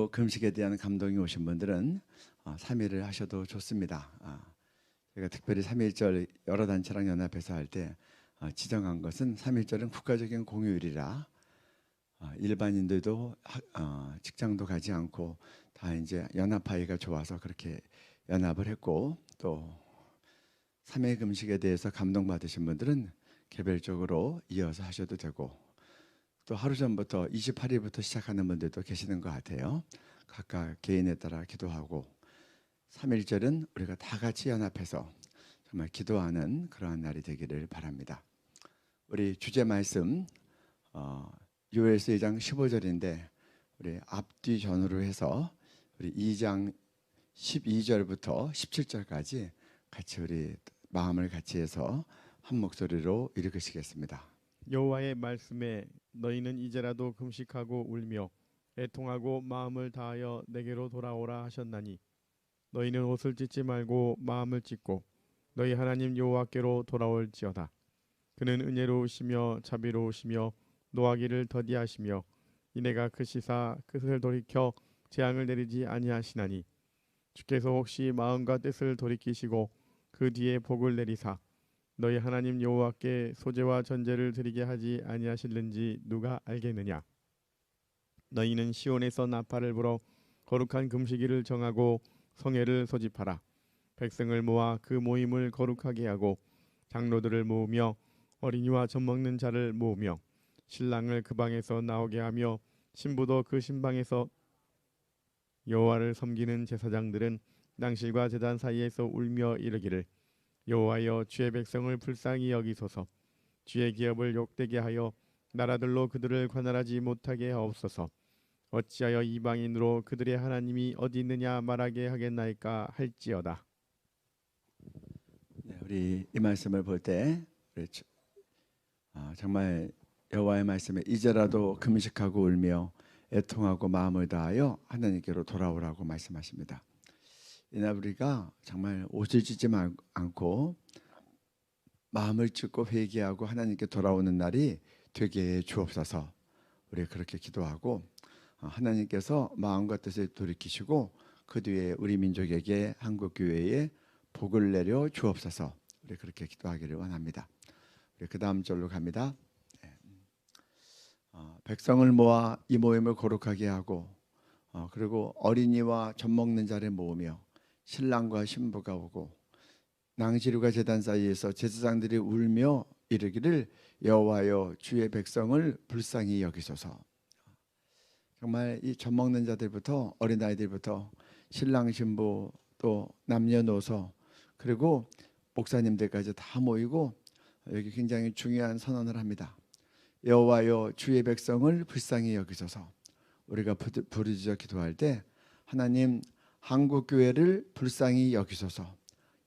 이제라도 금식에 대한 감동이 오신 분들은 3일을 하셔도 좋습니다. 제가 특별히 3.1절 여러 단체랑 연합해서 할 때 지정한 것은 3.1절은 국가적인 공휴일이라 일반인들도 직장도 가지 않고 다 이제 연합하기가 좋아서 그렇게 연합을 했고, 또 3회 금식에 대해서 감동받으신 분들은 개별적으로 이어서 하셔도 되고, 또 하루 전부터 28일부터 시작하는 분들도 계시는 것 같아요. 각각 개인에 따라 기도하고, 3.1절은 우리가 다 같이 연합해서 정말 기도하는 그러한 날이 되기를 바랍니다. 우리 주제 말씀 요엘서 2장 15절인데 우리 앞뒤 전후로 해서 우리 2장 12절부터 17절까지 같이 우리 마음을 같이 해서 한 목소리로 읽으시겠습니다. 여호와의 말씀에 너희는 이제라도 금식하고 울며 애통하고 마음을 다하여 내게로 돌아오라 하셨나니 너희는 옷을 찢지 말고 마음을 찢고 너희 하나님 여호와께로 돌아올지어다. 그는 은혜로우시며 자비로우시며 노하기를 더디하시며 이내가 크시사 끝을 돌이켜 재앙을 내리지 아니하시나니 주께서 혹시 마음과 뜻을 돌이키시고 그 뒤에 복을 내리사 너희 하나님 여호와께 소제와 전제를 드리게 하지 아니하실는지 누가 알겠느냐. 너희는 시온에서 나팔을 불어 거룩한 금식일을 정하고 성회를 소집하라. 백성을 모아 그 모임을 거룩하게 하고 장로들을 모으며 어린이와 젖먹는 자를 모으며 신랑을 그 방에서 나오게 하며 신부도 그 신방에서 여호와를 섬기는 제사장들은 낭실과 제단 사이에서 울며 이르기를 여호와여 주의 백성을 불쌍히 여기소서. 주의 기업을 욕되게 하여 나라들로 그들을 관할하지 못하게 하옵소서. 어찌하여 이방인으로 그들의 하나님이 어디 있느냐 말하게 하겠나이까 할지어다. 네, 우리 이 말씀을 볼 때 정말 여호와의 말씀에 이제라도 금식하고 울며 애통하고 마음을 다하여 하나님께로 돌아오라고 말씀하십니다. 이날 우리가 정말 옷을 찢지 않고 마음을 찢고 회개하고 하나님께 돌아오는 날이 되게 해 주옵소서. 우리 그렇게 기도하고 하나님께서 마음과 뜻을 돌이키시고 그 뒤에 우리 민족에게 한국교회에 복을 내려 주옵소서. 우리 그렇게 기도하기를 원합니다. 우리 그 다음 절로 갑니다. 백성을 모아 이 모임을 거룩하게 하고 그리고 어린이와 젖먹는 자를 모으며 신랑과 신부가 오고 낭시루가 제단 사이에서 제사장들이 울며 이르기를 여호와여 주의 백성을 불쌍히 여기소서. 정말 이 젖먹는 자들부터 어린아이들부터 신랑 신부 또 남녀노소 그리고 목사님들까지 다 모이고 여기 굉장히 중요한 선언을 합니다. 여호와여 주의 백성을 불쌍히 여기소서. 우리가 부르짖어 기도할 때 하나님 한국교회를 불쌍히 여기소서.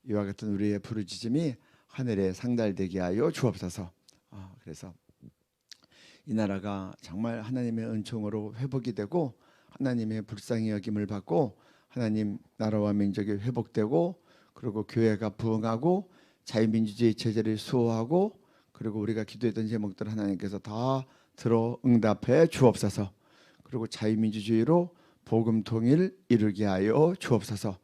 이와 같은 우리의 부르짖음이 하늘에 상달되게 하여 주옵소서. 그래서 이 나라가 정말 하나님의 은총으로 회복이 되고 하나님의 불쌍히 여김을 받고 하나님 나라와 민족이 회복되고 그리고 교회가 부흥하고 자유민주주의 체제를 수호하고 그리고 우리가 기도했던 제목들 하나님께서 다 들어 응답해 주옵소서. 그리고 자유민주주의로 복음 통일 이루게 하여 주옵소서.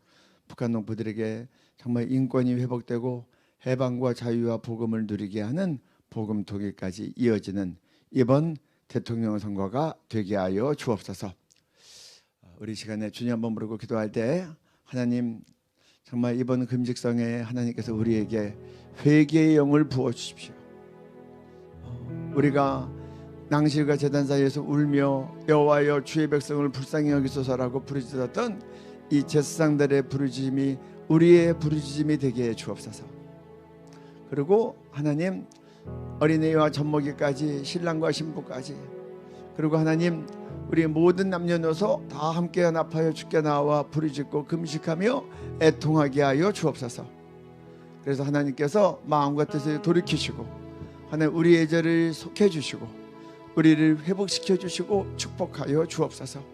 북한 농부들에게 정말 인권이 회복되고 해방과 자유와 복음을 누리게 하는 복음 통일까지 이어지는 이번 대통령 선거가 되게 하여 주옵소서. 우리 시간에 주님 한번 부르고 기도할 때 하나님 정말 이번 금식성에 하나님께서 우리에게 회개의 영을 부어주십시오. 우리가 낭실과 제단 사이에서 울며 여호와여 주의 백성을 불쌍히 여기소서라고 부르짖었던 이 제사장들의 부르짖음이 우리의 부르짖음이 되게 해 주옵소서. 그리고 하나님 어린이와 젖먹이까지 신랑과 신부까지 그리고 하나님 우리 모든 남녀노소 다 함께 연합하여 주께 나와 부르짖고 금식하며 애통하게 하여 주옵소서. 그래서 하나님께서 마음과 뜻을 돌이키시고 하나님 우리의 죄를 속해 주시고 우리를 회복시켜 주시고 축복하여 주옵소서.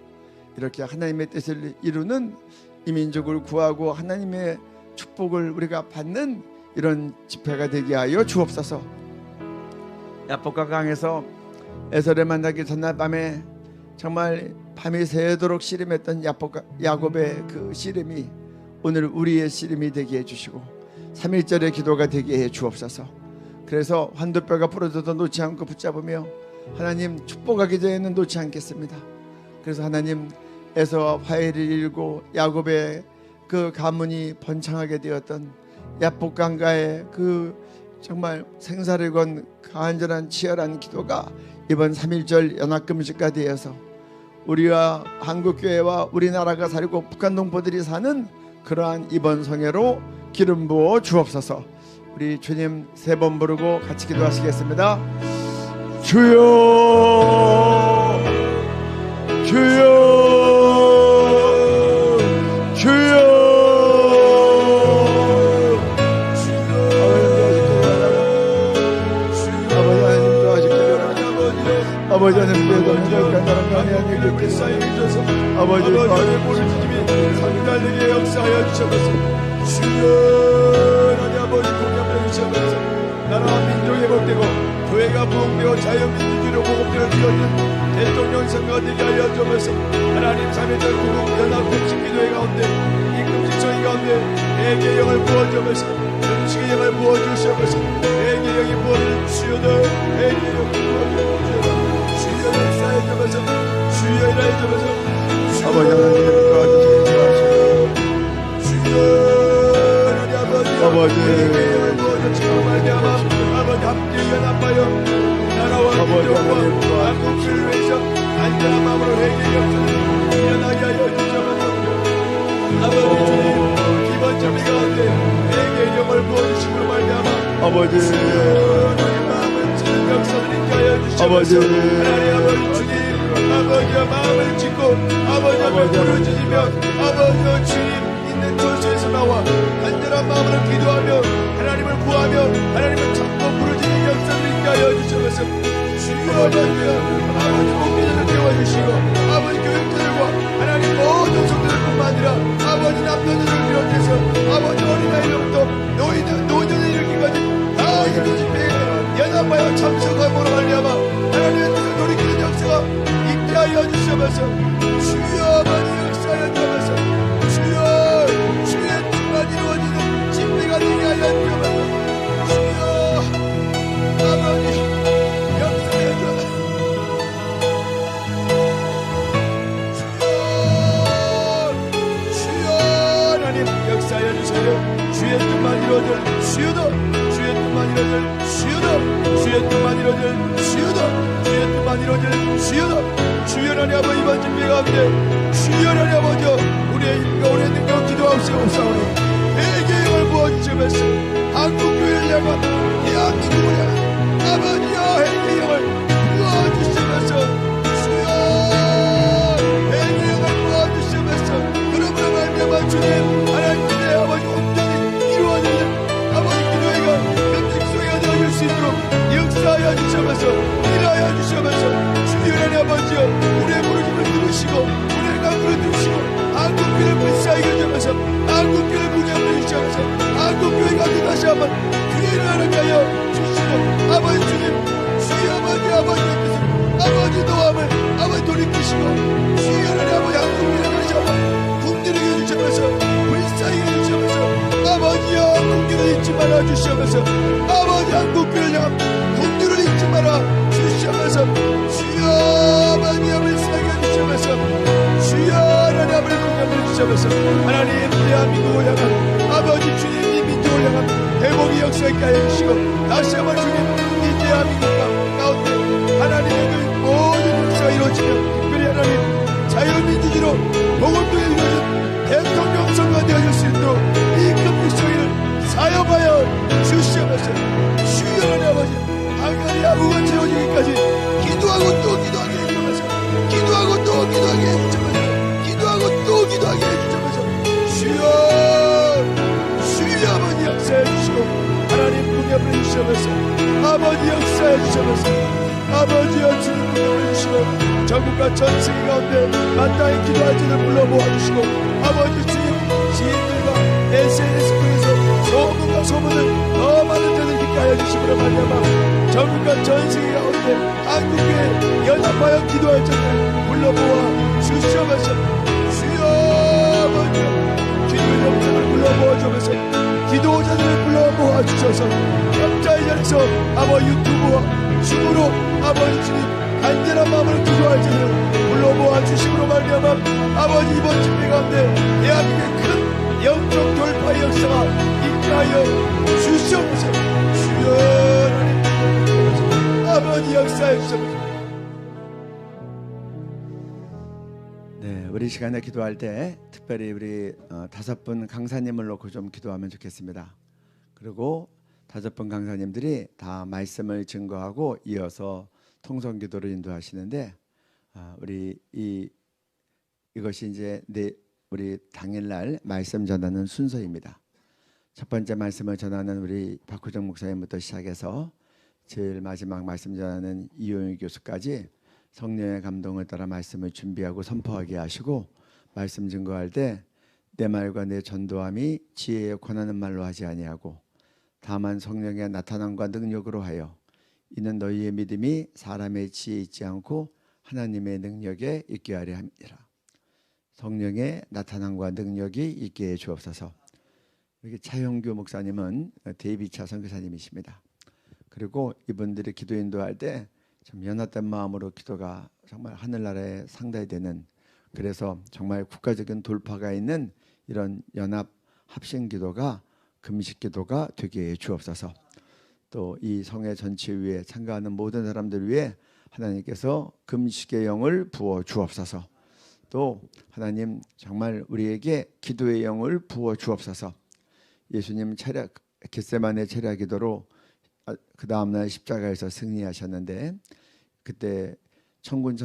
이렇게 하나님의 뜻을 이루는 이 민족을 구하고 하나님의 축복을 우리가 받는 이런 집회가 되게 하여 주옵소서. 야복강 강에서 에서를 만나기 전날 밤에 정말 밤이 새도록 씨름했던 야곱의 그 씨름이 오늘 우리의 씨름이 되게 해주시고 3.1절의 기도가 되게 해 주옵소서. 그래서 환도뼈가 부러져도 놓지 않고 붙잡으며 하나님 축복하기 전에는 놓지 않겠습니다. 그래서 하나님 에서와 화해를 이루고 야곱의 그 가문이 번창하게 되었던 야복강가의 그 정말 생사를 건 간절한 치열한 기도가 이번 3.1절 연합금식가 되어서 우리와 한국교회와 우리나라가 살고 북한 동포들이 사는 그러한 이번 성회로 기름 부어 주옵소서. 우리 주님 3번 부르고 같이 기도하시겠습니다. 주여 주여 주여. 아버지 하나님 아버지 모르시님이 상달되게 역사하여 주셔서 주여 하나님 아버지 공감해 주셔서 나라와 민족이 회복되고 교회가 부흥되고 자유민주주의로 보급되어 되어있는 대통령 선거가 되게 하여 주셔서 하나님 3.1절 구국 연합금식 기도회 가운데 이 금식성의 가운데 내게 영을 부어주셔서 금식의 영을 부어주셔서 내게 영이 부어주시오다. 내게 영이 부어주시오다. 주여 역사해 주셔서 주여 일하여 주셔서 아버지 하나님 도와주시옵소서. 주여 하나님 아버지 아버지 아버지 함께 연합하여 나라와 민족과 한국을 위해서 안전한 마음으로 회개의 역사를 일어나게 하여 주셔서 아버지 주님 이번 점이 가운데 회개의 영을 부어주시므로 말미암아 아버지 주님 마음을 찢는 역사를 있게 하여 주셔서 아버지 하나님 아버지 주님 아버지와 마음을 찢고 아버지 앞에 부르짖으며 아버지 주님 있는 곳에서 나와 간절한 마음으로 기도하며 하나님을 구하며 하나님을 찾고 부르짖는 역사를 있게 하여 주셔서 주여 아버지 목회자를 태워주시고 아버지 교육자들과 하나님 모든 성도들뿐만 아니라 아버지 남녀들을 비롯해서 아버지 어린아이로부터 노인을 이르기까지 다 이런 집회에 연합하여 참석함으로 말미암아 하나님의 뜻을 돌이키는 역사가 있게 하여 주셔서 주여 아버지 역사하여 주셔서 주여 주의 뜻만 이루어지는 집회가 되게 하여 주셔서 주여 아버지 역사하여 주셔서 주여 하나님 역사하여 주세요. 주의 뜻만 이루어질 주여도 주의 뜻만 이루어질 주여도 주의 뜻만 이루어질 주여도 주의 뜻만 이루어질 주여도 주여 하나님 아버지 이번 준비 가운데 주여 하나님 아버지 우리의 힘과 우리의 능력 기도하옵시옵사오니 회개의 영을 부어주시면서 한국교회를 향한 대한민국을 향한 아버지여 회개의 영을 부어주시면서 주여 회개의 영을 부어주시면서 그러므로 말미암아 주님 하나님의 아버지 온전히 이루어지는 아버지 기도회가 금식소회가 되어질 수 있도록 역사하여 주시면서 일하여 주시면서 주여 하나님 아버지여 우리의 부르심을 들으시고 우리의 강구를 들으시고 한국교회를 불쌍히 여겨주면서 한국교회를 무념을 주시면서 한국교회가 또 다시 한번 교회를 하나게 하여 주시고 아버지 주님 주여 아버지의 뜻을 아버지 노함을 아버지 돌이키시고 주여 하나님 아버지 한국교회를 다시 한번 국리를 여주시면서 불쌍히 여주시면서 아버지여 국리를 잊지 말아 주시면서 아버지 한국교회를 향한 국리를 잊지 말아 주시면서 주여 아버지의 불쌍히 여주시면서 주여 하나님을 공감해 주시면서 하나님 대한민국을 향한 아버지 주님 이 민족을 향한 회복의 역사에 해주시고 다시 한번 주님 이 대한민국 가운데 하나님의 그 모든 역사가 이루어지며 특별히 하나님 자유민주주의로 보건도에 이루어진 대통령 선거가 되어질 수 있도록 이 금식성회를 사용하여 주시면서 주여 하나님 아버지 한가리 아무가 채워지기까지 기도하고 또 기도하게 해주면서 기도하고 또 기도하게 해주면서 기도하고 또 기도하게 해주면서 주여 아버지 역사해 주시고 하나님 공감을 주시면서 아버지 역사해 주시면서 아버지여 주님 공감을 주시고 전국과 전 세계 가운데 마땅히 기도할 자들 불러 모아주시고 아버지 주님 지인들과 SNS 통해서 소문과 소문을 더 많은 자들 듣게 하여 주시므로 말미암아 전국과 전 세계 가운데 한국교회 연합하여 기도할 적을 불러모아 주시옵소서. 주여 아버지 기도 영상을 불러모아 주옵소서. 기도자들을 불러모아 주셔서 각자의 자리에서 아버지 유튜브와 줌으로 아버지 주님 간절한 마음으로 기도할 적을 불러모아 주심으로 말미암아 아버지 이번 집회 가운데 대한민국의 큰 영적 돌파의 역사가 있게 하여 주시옵소서. 주여 하나님 아버지 역사해 주시옵소서. 네, 우리 시간에 기도할 때 특별히 우리 5분 강사님을 놓고 좀 기도하면 좋겠습니다. 그리고 5분 강사님들이 다 말씀을 증거하고 이어서 통성기도를 인도하시는데 우리 이것이 이제 우리 당일날 말씀 전하는 순서입니다. 첫 번째 말씀을 전하는 우리 박호정 목사님부터 시작해서 제일 마지막 말씀 전하는 이용희 교수까지 성령의 감동을 따라 말씀을 준비하고 선포하게 하시고 말씀 증거할 때 내 말과 내 전도함이 지혜에 권하는 말로 하지 아니하고 다만 성령의 나타남과 능력으로 하여 이는 너희의 믿음이 사람의 지혜에 있지 않고 하나님의 능력에 있게 하려 함이라. 성령의 나타남과 능력이 있게 해 주옵소서. 여기 차영규 목사님은 데이비차 선교사님이십니다. 그리고 이분들이 기도 인도할 때 좀 연합된 마음으로 기도가 정말 하늘나라에 상달이 되는, 그래서 정말 국가적인 돌파가 있는 이런 연합 합심 기도가 금식 기도가 되게 해 주옵소서. 또 이 성회 전체 위에 참가하는 모든 사람들 위해 하나님께서 금식의 영을 부어 주옵소서. 또 하나님 정말 우리에게 기도의 영을 부어 주옵소서. 예수님 겟세마네 체력 기도로 그 다음날 십자가에서 승리하셨는데 그때 천군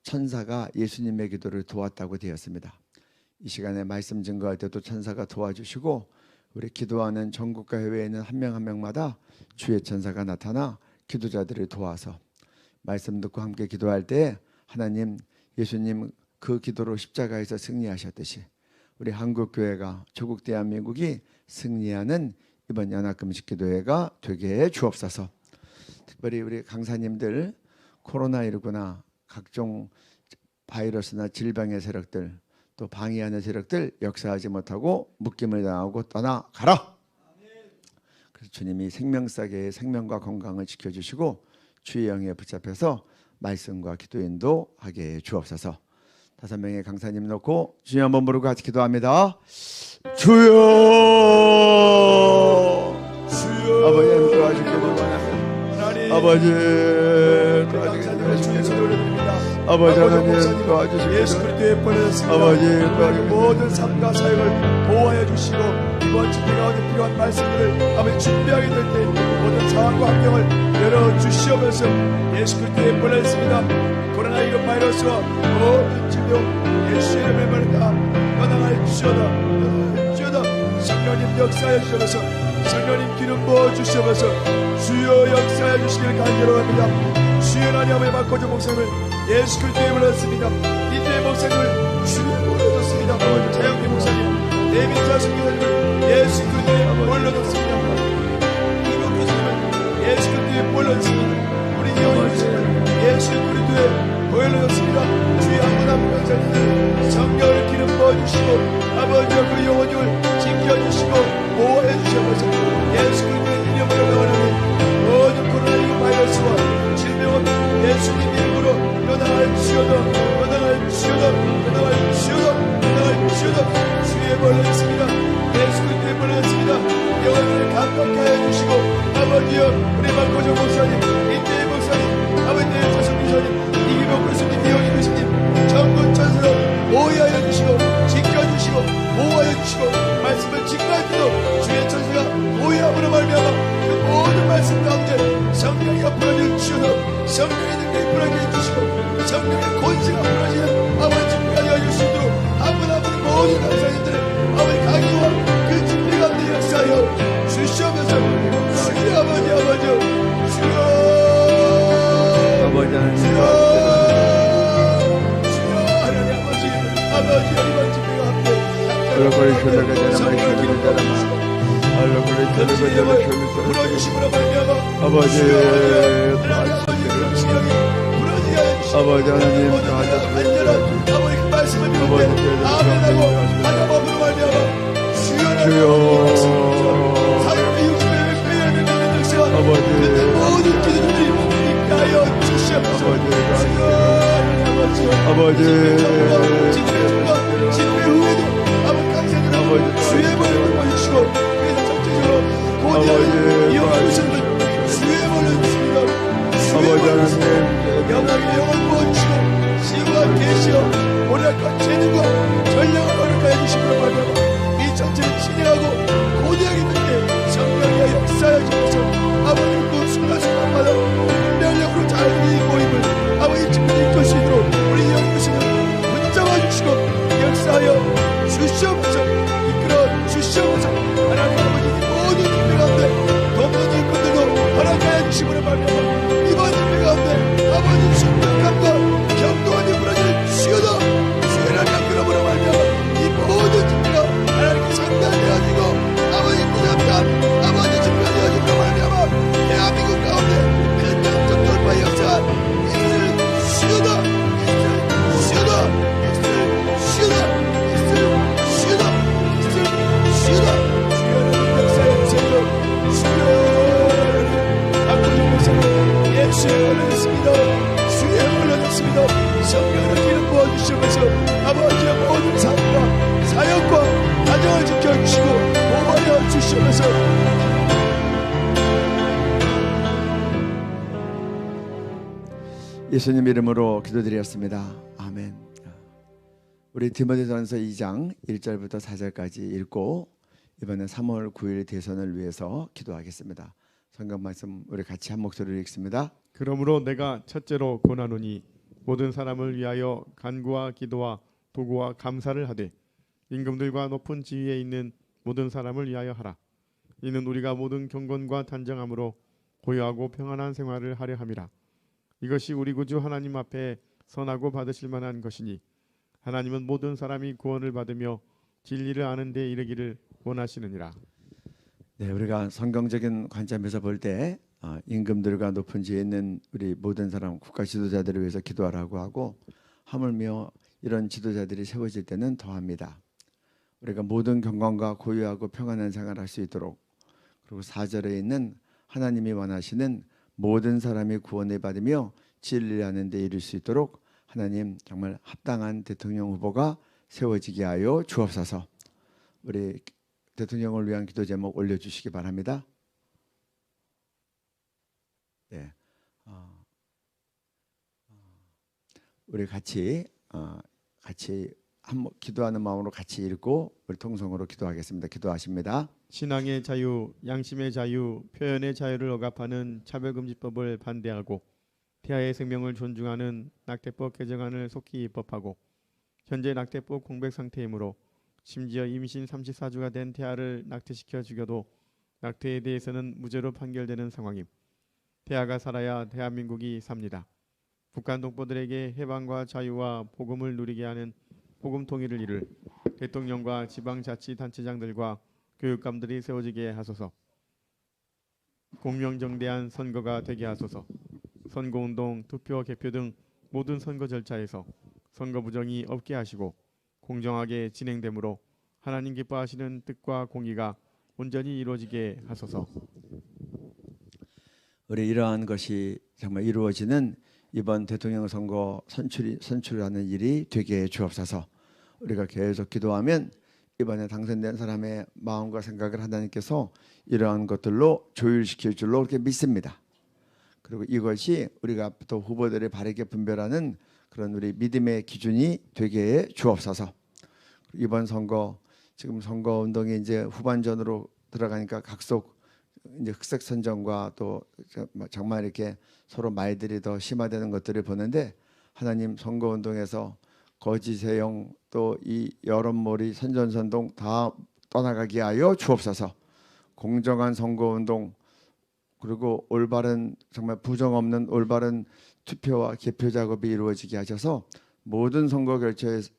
천사가 예수님의 기도를 도왔다고 되었습니다. 이 시간에 말씀 증거할 때도 천사가 도와주시고 우리 기도하는 전국과 해외에 있는 한 명 한 명마다 주의 천사가 나타나 기도자들을 도와서 말씀 듣고 함께 기도할 때 하나님 예수님 그 기도로 십자가에서 승리하셨듯이 우리 한국교회가 조국 대한민국이 승리하는 이번 연합금식기도회가 되게 해 주옵소서. 특별히 우리 강사님들 코로나19나 각종 바이러스나 질병의 세력들 또 방해하는 세력들 역사하지 못하고 묶임을 당하고 떠나가라. 그래서 주님이 생명사계의 생명과 건강을 지켜주시고 주의 영에 붙잡혀서 말씀과 기도 인도하게 해 주옵소서. 5명의 강사님 놓고 주여 한번 부르고 같이 기도합니다. 주여, 주여. 아버지 하나님 도와주시기 원합니다. 아버지 도와주시기 아버지 하나님 도와주시기 예수 그리스도의 보내셨습니다. 아버지 모든 삶과 사역을 보호하여 주시고 이번 집회 가운데 필요한 말씀들을 아버지 준비하게 될 때 모든 상황과 환경을 열어주시옵소서. 예수 그리스도의 보내셨습니다. 코로나19 바이러스와 모든 질병 예수의 이름에 말한다. 연합하여 주시오다. 성령님 역사해 주시옵소서. 성령님 기름 부어 주시옵소서. 주여 역사해 주시기를 간절합니다. 주여 하나님 아버지 박호정 목사님을 예수 그리스도에 불렀습니다. 이태희 목사님을 주여 불러줬습니다. 재영기 목사님, 데이비차 선교사님을 예수 그리스도에 불러줬습니다. 이국 교수님을 예수 그리스도에 불러줬습니다. 우리 이영희 교수님을 예수 그리스도에 불러줬습니다. 주의 한분 한분 강사님들 성령을 기름 부어주시고 아버지와 그 영혼을 지켜주시고 보호해주시옵소서. 예수 그리스도의 이름으로 명하노니 모든 코로나19 바이러스와 질병은 예수님 이름으로 연합하여 주시오다. 주의 벌레였습니다. 예수 그리스도의 벌레였습니다. 영혼을 감격하게 해주시고 아버지여 우리 박호정 목사님, 이태희 목사님, 아버지 대일차선 교사님, 이기복 교수님, 이영희 교수님 전군 천사로 보호하여 주시고 지켜주시고 보호하여 주시고 말씀을 직관할 때도 주의 천사가 보호함으로 말미암아 그 모든 말씀 가운데 성령이 앞으로 주시고 성령의 능력이 불어지게 해주시고 성령의 권세가 불어지는 아버지 집회가 여길 수 있도록 한분 한분 모든 강사님들을 아버지 강의와 그 집회 가운데 역사하여 주시옵소서. 주여 아버지 주여 아버지 하나님 주여 하나님 아버지 이번 집회가 함께 그럴 거리 주님께 대한 말씀을 기도드립니다. 당신의 영을 불어주심으로 말미암아 아버지, 하나님 아버지 지령이 부러지게 하여 주시고 아버지 하나님, 모든 안전한 아버지 그 말씀을 믿을 때 아멘하고 하나님으로 말미암아 주여 사람의 육신의 회개를 믿는 역사 아버지, 모든 기도들이 있게 하여 주시옵소서. 아버지, 집회 후에도 아버지 강세들은 주의 벌을 보여주시고 그래서 전체적으로 고대한 이용하시는 주의 벌을 주십니다. 주의 벌을 주시고 영광의 영을 부어주시고 시와 계시어 오늘과 재능과 전령을 허락하여 주시기를 바랍니다. 이 전체를 진행하고 고대하게 될때 성령의 역사에 주셔서 아버지 그 순간순간마다 분별력으로 잘 이 모임을 아버지 집회를 이끌 수 있도록 우리 영구신을 붙잡아 주시고 역사하여 주시옵소서. 이끌어 주시옵소서. 하나님 아버지 모든 집회 가운데 돕는 일꾼들도 허락하여 주시기를 바랍니다. 이번 집회 가운데 아버지 순간감과 경동하니 부러질 주여도 주의를 양그러므로 말미암아 이 모든 집회가 하나님께 상달되어지고 아버지 부잡한 아버지 집회가 되어지므로 말미암아 대한민국 가운데 큰 영적 돌파 역사 있을 주여도 있을 주여도 있을 주여도 있을 주여도 있을 주여도 주여는 역사의 주여 주여 아버지 모습을 예수의 올려졌습니다. 주의 올려졌습니다. 성령으로 기름 부어주시면서 아버지의 모든 삶과 사역과 가정을 지켜주시고 보호하여 주시면서 예수님 이름으로 기도드렸습니다. 아멘. 우리 디모데전서 2장 1절부터 4절까지 읽고 이번에 3월 9일 대선을 위해서 기도하겠습니다. 성경 말씀 우리 같이 한 목소리로 읽습니다. 그러므로 내가 첫째로 권하노니 모든 사람을 위하여 간구와 기도와 도구와 감사를 하되 임금들과 높은 지위에 있는 모든 사람을 위하여 하라. 이는 우리가 모든 경건과 단정함으로 고요하고 평안한 생활을 하려 함이라. 이것이 우리 구주 하나님 앞에 선하고 받으실 만한 것이니 하나님은 모든 사람이 구원을 받으며 진리를 아는 데 이르기를 원하시느니라. 네, 우리가 성경적인 관점에서 볼 때 임금들과 높은 지위에 있는 우리 모든 사람 국가 지도자들을 위해서 기도하라고 하고 하물며 이런 지도자들이 세워질 때는 더합니다. 우리가 모든 경건과 고유하고 평안한 생활을 할 수 있도록 그리고 4절에 있는 하나님이 원하시는 모든 사람이 구원을 받으며 진리를 아는 데 이를 수 있도록 하나님 정말 합당한 대통령 후보가 세워지게 하여 주옵소서. 우리 대통령을 위한 기도 제목 올려주시기 바랍니다. 네, 우리 같이 기도하는 마음으로 같이 읽고 우리 통성으로 기도하겠습니다. 기도하십니다. 신앙의 자유, 양심의 자유, 표현의 자유를 억압하는 차별금지법을 반대하고 태아의 생명을 존중하는 낙태법 개정안을 속히 입법하고 현재 낙태법 공백 상태이므로 심지어 임신 34주가 된 태아를 낙태시켜 죽여도 낙태에 대해서는 무죄로 판결되는 상황임. 태아가 살아야 대한민국이 삽니다. 북한 동포들에게 해방과 자유와 복음을 누리게 하는 복음 통일을 이룰 대통령과 지방자치단체장들과 교육감들이 세워지게 하소서. 공명정대한 선거가 되게 하소서. 선거운동, 투표, 개표 등 모든 선거 절차에서 선거 부정이 없게 하시고 공정하게 진행되므로 하나님 기뻐하시는 뜻과 공의가 온전히 이루어지게 하소서. 우리 이러한 것이 정말 이루어지는 이번 대통령 선거 선출하는 일이 되게 해 주옵소서. 우리가 계속 기도하면 이번에 당선된 사람의 마음과 생각을 하나님께서 이러한 것들로 조율시킬 줄로 그렇게 믿습니다. 그리고 이것이 우리가 또 후보들을 바르게 분별하는 그런 우리 믿음의 기준이 되게 해 주옵소서. 이번 선거 지금 선거 운동이 이제 후반전으로 들어가니까 각속 이제 흑색 선전과 또 정말 이렇게 서로 말들이 더 심화되는 것들을 보는데 하나님 선거 운동에서 거짓의 영 또 이 여론몰이 선전선동 다 떠나가게 하여 주옵소서. 공정한 선거 운동 그리고 올바른 정말 부정 없는 올바른 투표와 개표 작업이 이루어지게 하셔서 모든 선거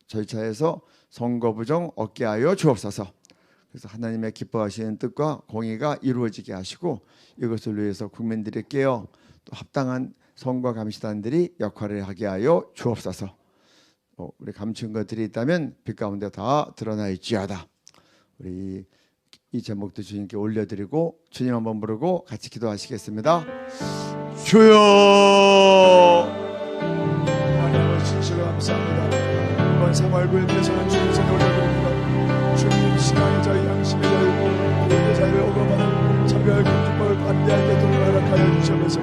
절차에서 선거 부정 없게 하여 주옵소서. 그래서 하나님의 기뻐하시는 뜻과 공의가 이루어지게 하시고 이것을 위해서 국민들이 깨어 또 합당한 성과 감시단들이 역할을 하게 하여 주옵소서. 우리 감춘 것들이 있다면 빛 가운데 다 드러나 있지어다. 우리 이 제목도 주님께 올려드리고 주님 한번 부르고 같이 기도하시겠습니다. 주여, 하나님을 진실로 감사합니다. 이번 3월 9일 배송한 주님 손에 올려드립니다. 주님 신앙의 자유, 양심의 자유, 개인의 자유를 억압하는 차별 금지법을 반대할 때 돈을 허락하여 주시면서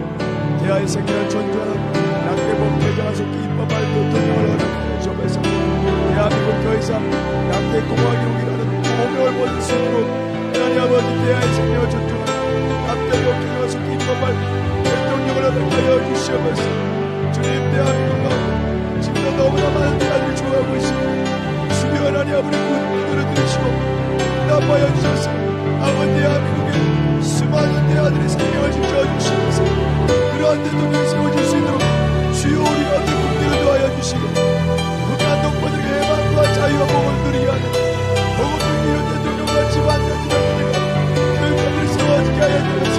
대하의 생명을 존중하는 낙태법 개정안 속기 입법할 때 돈을 허락하여 주시면서 대한민국 더 이상 낙태 공화국이라는 공명을 받을 수 있도록 하나님 아버지 대하의 생명을 존중하는 낙태법 개정안 속기 입법할 대통령을 허락하여 주시면서 주님 대한민국 가운데 지금 너무나 많은 대안을 좋아하고 있습니다. 주여 하나님 아버지 군들을 들으시고 응답하여 주셔서 아버지 대한민국에 수많은 대안들이 생명을 지켜주시면서 그러한 대통령이 세워질 수 있도록 주여 우리 가운데 군대를 도하여 주시고 북한 동포들에게 해방과 자유와 복을 누리게 하는 복을 누리는 대통령과 집안자들에게 교육감을 세워지게 하여 주셔서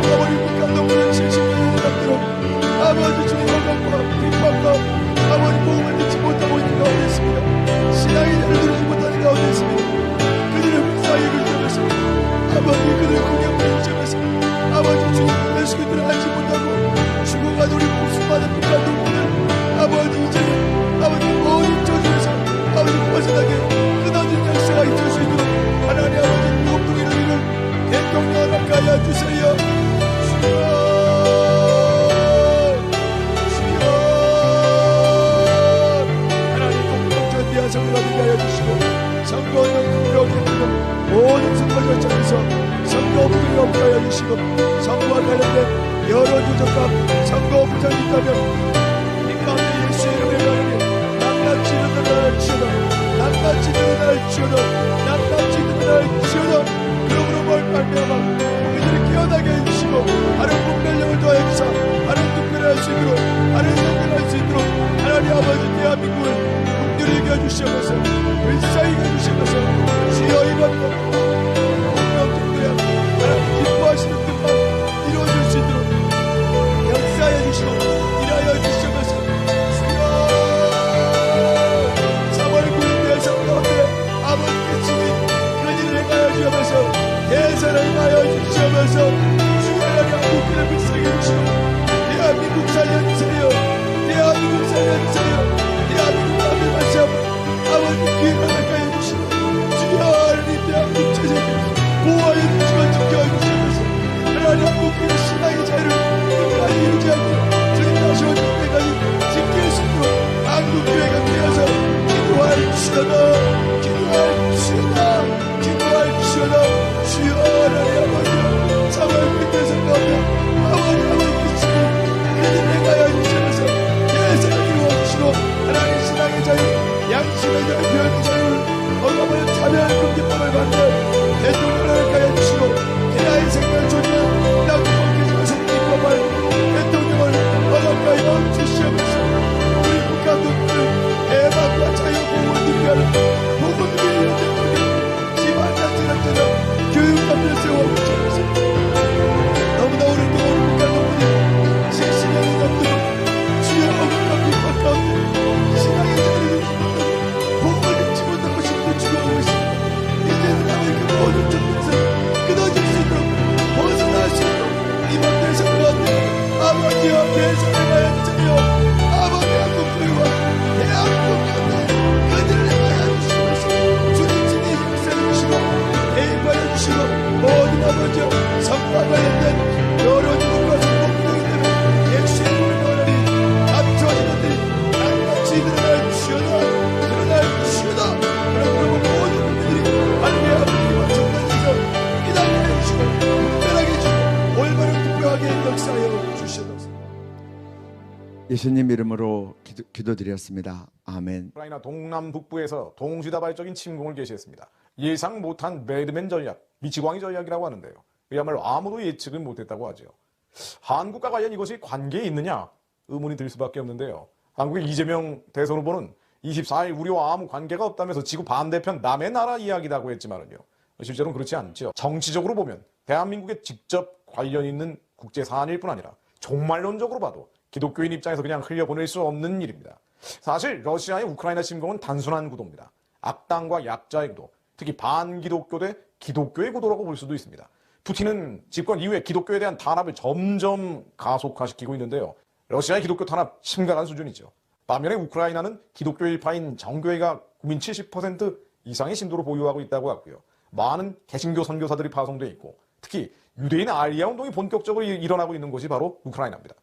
아버지 북한 동포는 70년을 남도록 아버지 주님 허락과 핍박과 아버지 복음을 듣지 못하고 있는 가운데 있습니다. 신앙의 자를 누리지 못하는 가운데 있습니다. 그들의 불쌍히 그리면서 아버지 그들의 공약을 인정해서 아버지 주님 내시기들을 알지 못하고 죽어가는 우리 수많은 북한 동포들 아버지 이제는 아버지 모든 저주에서 아버지 벗어나게 끊어진 역사가 있을 수 있도록 하나님 아버지 무업동의 우리를 대통령을 허락하여 주세요. 주여 성도하게 하여 주시고 성도는 국력에 모든 선거 절차에서 선거 부정이 없게 하여 주시고 선거와 관련된 여러 조작과 선거 부정이 있다면 이 가운데 예수의 이름에 가려니 낱낱이 드러날지어다 낱낱이 드러날지어다 낱낱이 드러날지어다 그러므로 뭘 말미암아 우리들이 깨어나게 해주시고 바른 분별력을 더하여 주사 바른 투표를 할 수 있도록 바른 선거를 할 수 있도록 하나님 아버지 대한민국을 이겨 주시면서 불쌍히 이겨 주시면서 주여 이번 공명정도에 하나님 기뻐하시는 뜻만 이루어질 수 있도록 역사해 주시고 일하여 주시면서 주여 3월 9일 대선 가운데 아버지께 주님 그 일을 행하여 주시면서 대선을 행하여 주시면서 주여 하나님 국민을 불쌍히 해주시고 대한민국 살려주세요. 대한민국 살려주세요. 대한민국 앞에 마셔 아버지 기회를 가까이 해주시고 주여 하나님 대한민국 체제를 보호하여 주시고 지켜해 주시면서 하나님 한국교회 신앙의 자유를 끝까지 이루지 않고 주님 다시 오실 때까지 지킬 수 있도록 한국교회가 되어서 기도할지어다 기도할지어다 기도할지어다 주여 하나님 아버지 3월 끝에서 가면 아버지 주님 그들 행하여 주시면서 대세를 이루어주시고 하나님 신앙의 자유 양심의 자유 표현의 자유를 억압하여 참여할 금기법을 받는 대통령을 허락하여 주시고 대하의 생명을 존중하는 땅국권 개정을 성립법을 대통령을 허락하여 주시면서 우리 북한 동포를 해방과 자유 보호를 누리하는 복음을 누리는 대통령 집안자치단체장 교육감을 세워주시면서 너무나 오랫동안 북한 동포들이 70년이 넘도록 주의 억압과 핍박 가운데 신앙의 자유를 복음을 듣지 못하고 싶은 죽어가고 있습니다. 이제는 남의 그 모든 점에서 끊어질 수 있도록 벗어날 수 있도록 이번 대선 가운데 아버지와 대선을 가야 주세요. 아버지 한국교회와 대한민국 가운데 그들을 가야 주시면서 주님의 역사를 주시고 개입하여 주시고 모든 아버지와 성과 관련된 여러 주들과 성공부동이 되는 예수의 이름을 원하니 감춰지는 들이 낱낱이 드러날 주시오다 드러날 주시오다. 그러므로 모든 분들이 하나님의 아버지와 정당에서 기다려 해주시고 특별하게 해주시고 올바른 투표하게 역사하여 주시옵소서. 예수님 이름으로 기도드렸습니다. 아멘. 우크라이나 동남북부에서 동시다발적인 침공을 개시했습니다. 예상 못한 배드맨 전략, 미치광이 전략이라고 하는데요. 그야말로 아무도 예측을 못했다고 하죠. 한국과 과연 이것이 관계에 있느냐 의문이 들 수밖에 없는데요. 한국의 이재명 대선 후보는 24일 우리와 아무 관계가 없다면서 지구 반대편 남의 나라 이야기라고 했지만은요. 실제로는 그렇지 않죠. 정치적으로 보면 대한민국에 직접 관련 있는 국제 사안일 뿐 아니라 종말론적으로 봐도 기독교인 입장에서 그냥 흘려보낼 수 없는 일입니다. 사실 러시아의 우크라이나 침공은 단순한 구도입니다. 악당과 약자의 구도, 특히 반기독교 대 기독교의 구도라고 볼 수도 있습니다. 푸틴은 집권 이후에 기독교에 대한 탄압을 점점 가속화시키고 있는데요. 러시아의 기독교 탄압 심각한 수준이죠. 반면에 우크라이나는 기독교 일파인 정교회가 국민 70% 이상의 신도를 보유하고 있다고 하고요. 많은 개신교 선교사들이 파송돼 있고 특히 유대인 알리아 운동이 본격적으로 일어나고 있는 곳이 바로 우크라이나입니다.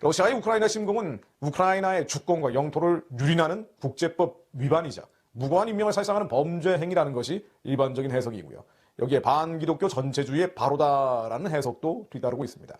러시아의 우크라이나 침공은 우크라이나의 주권과 영토를 유린하는 국제법 위반이자 무고한 인명을 살상하는 범죄 행위라는 것이 일반적인 해석이고요. 여기에 반기독교 전체주의의 바로다라는 해석도 뒤따르고 있습니다.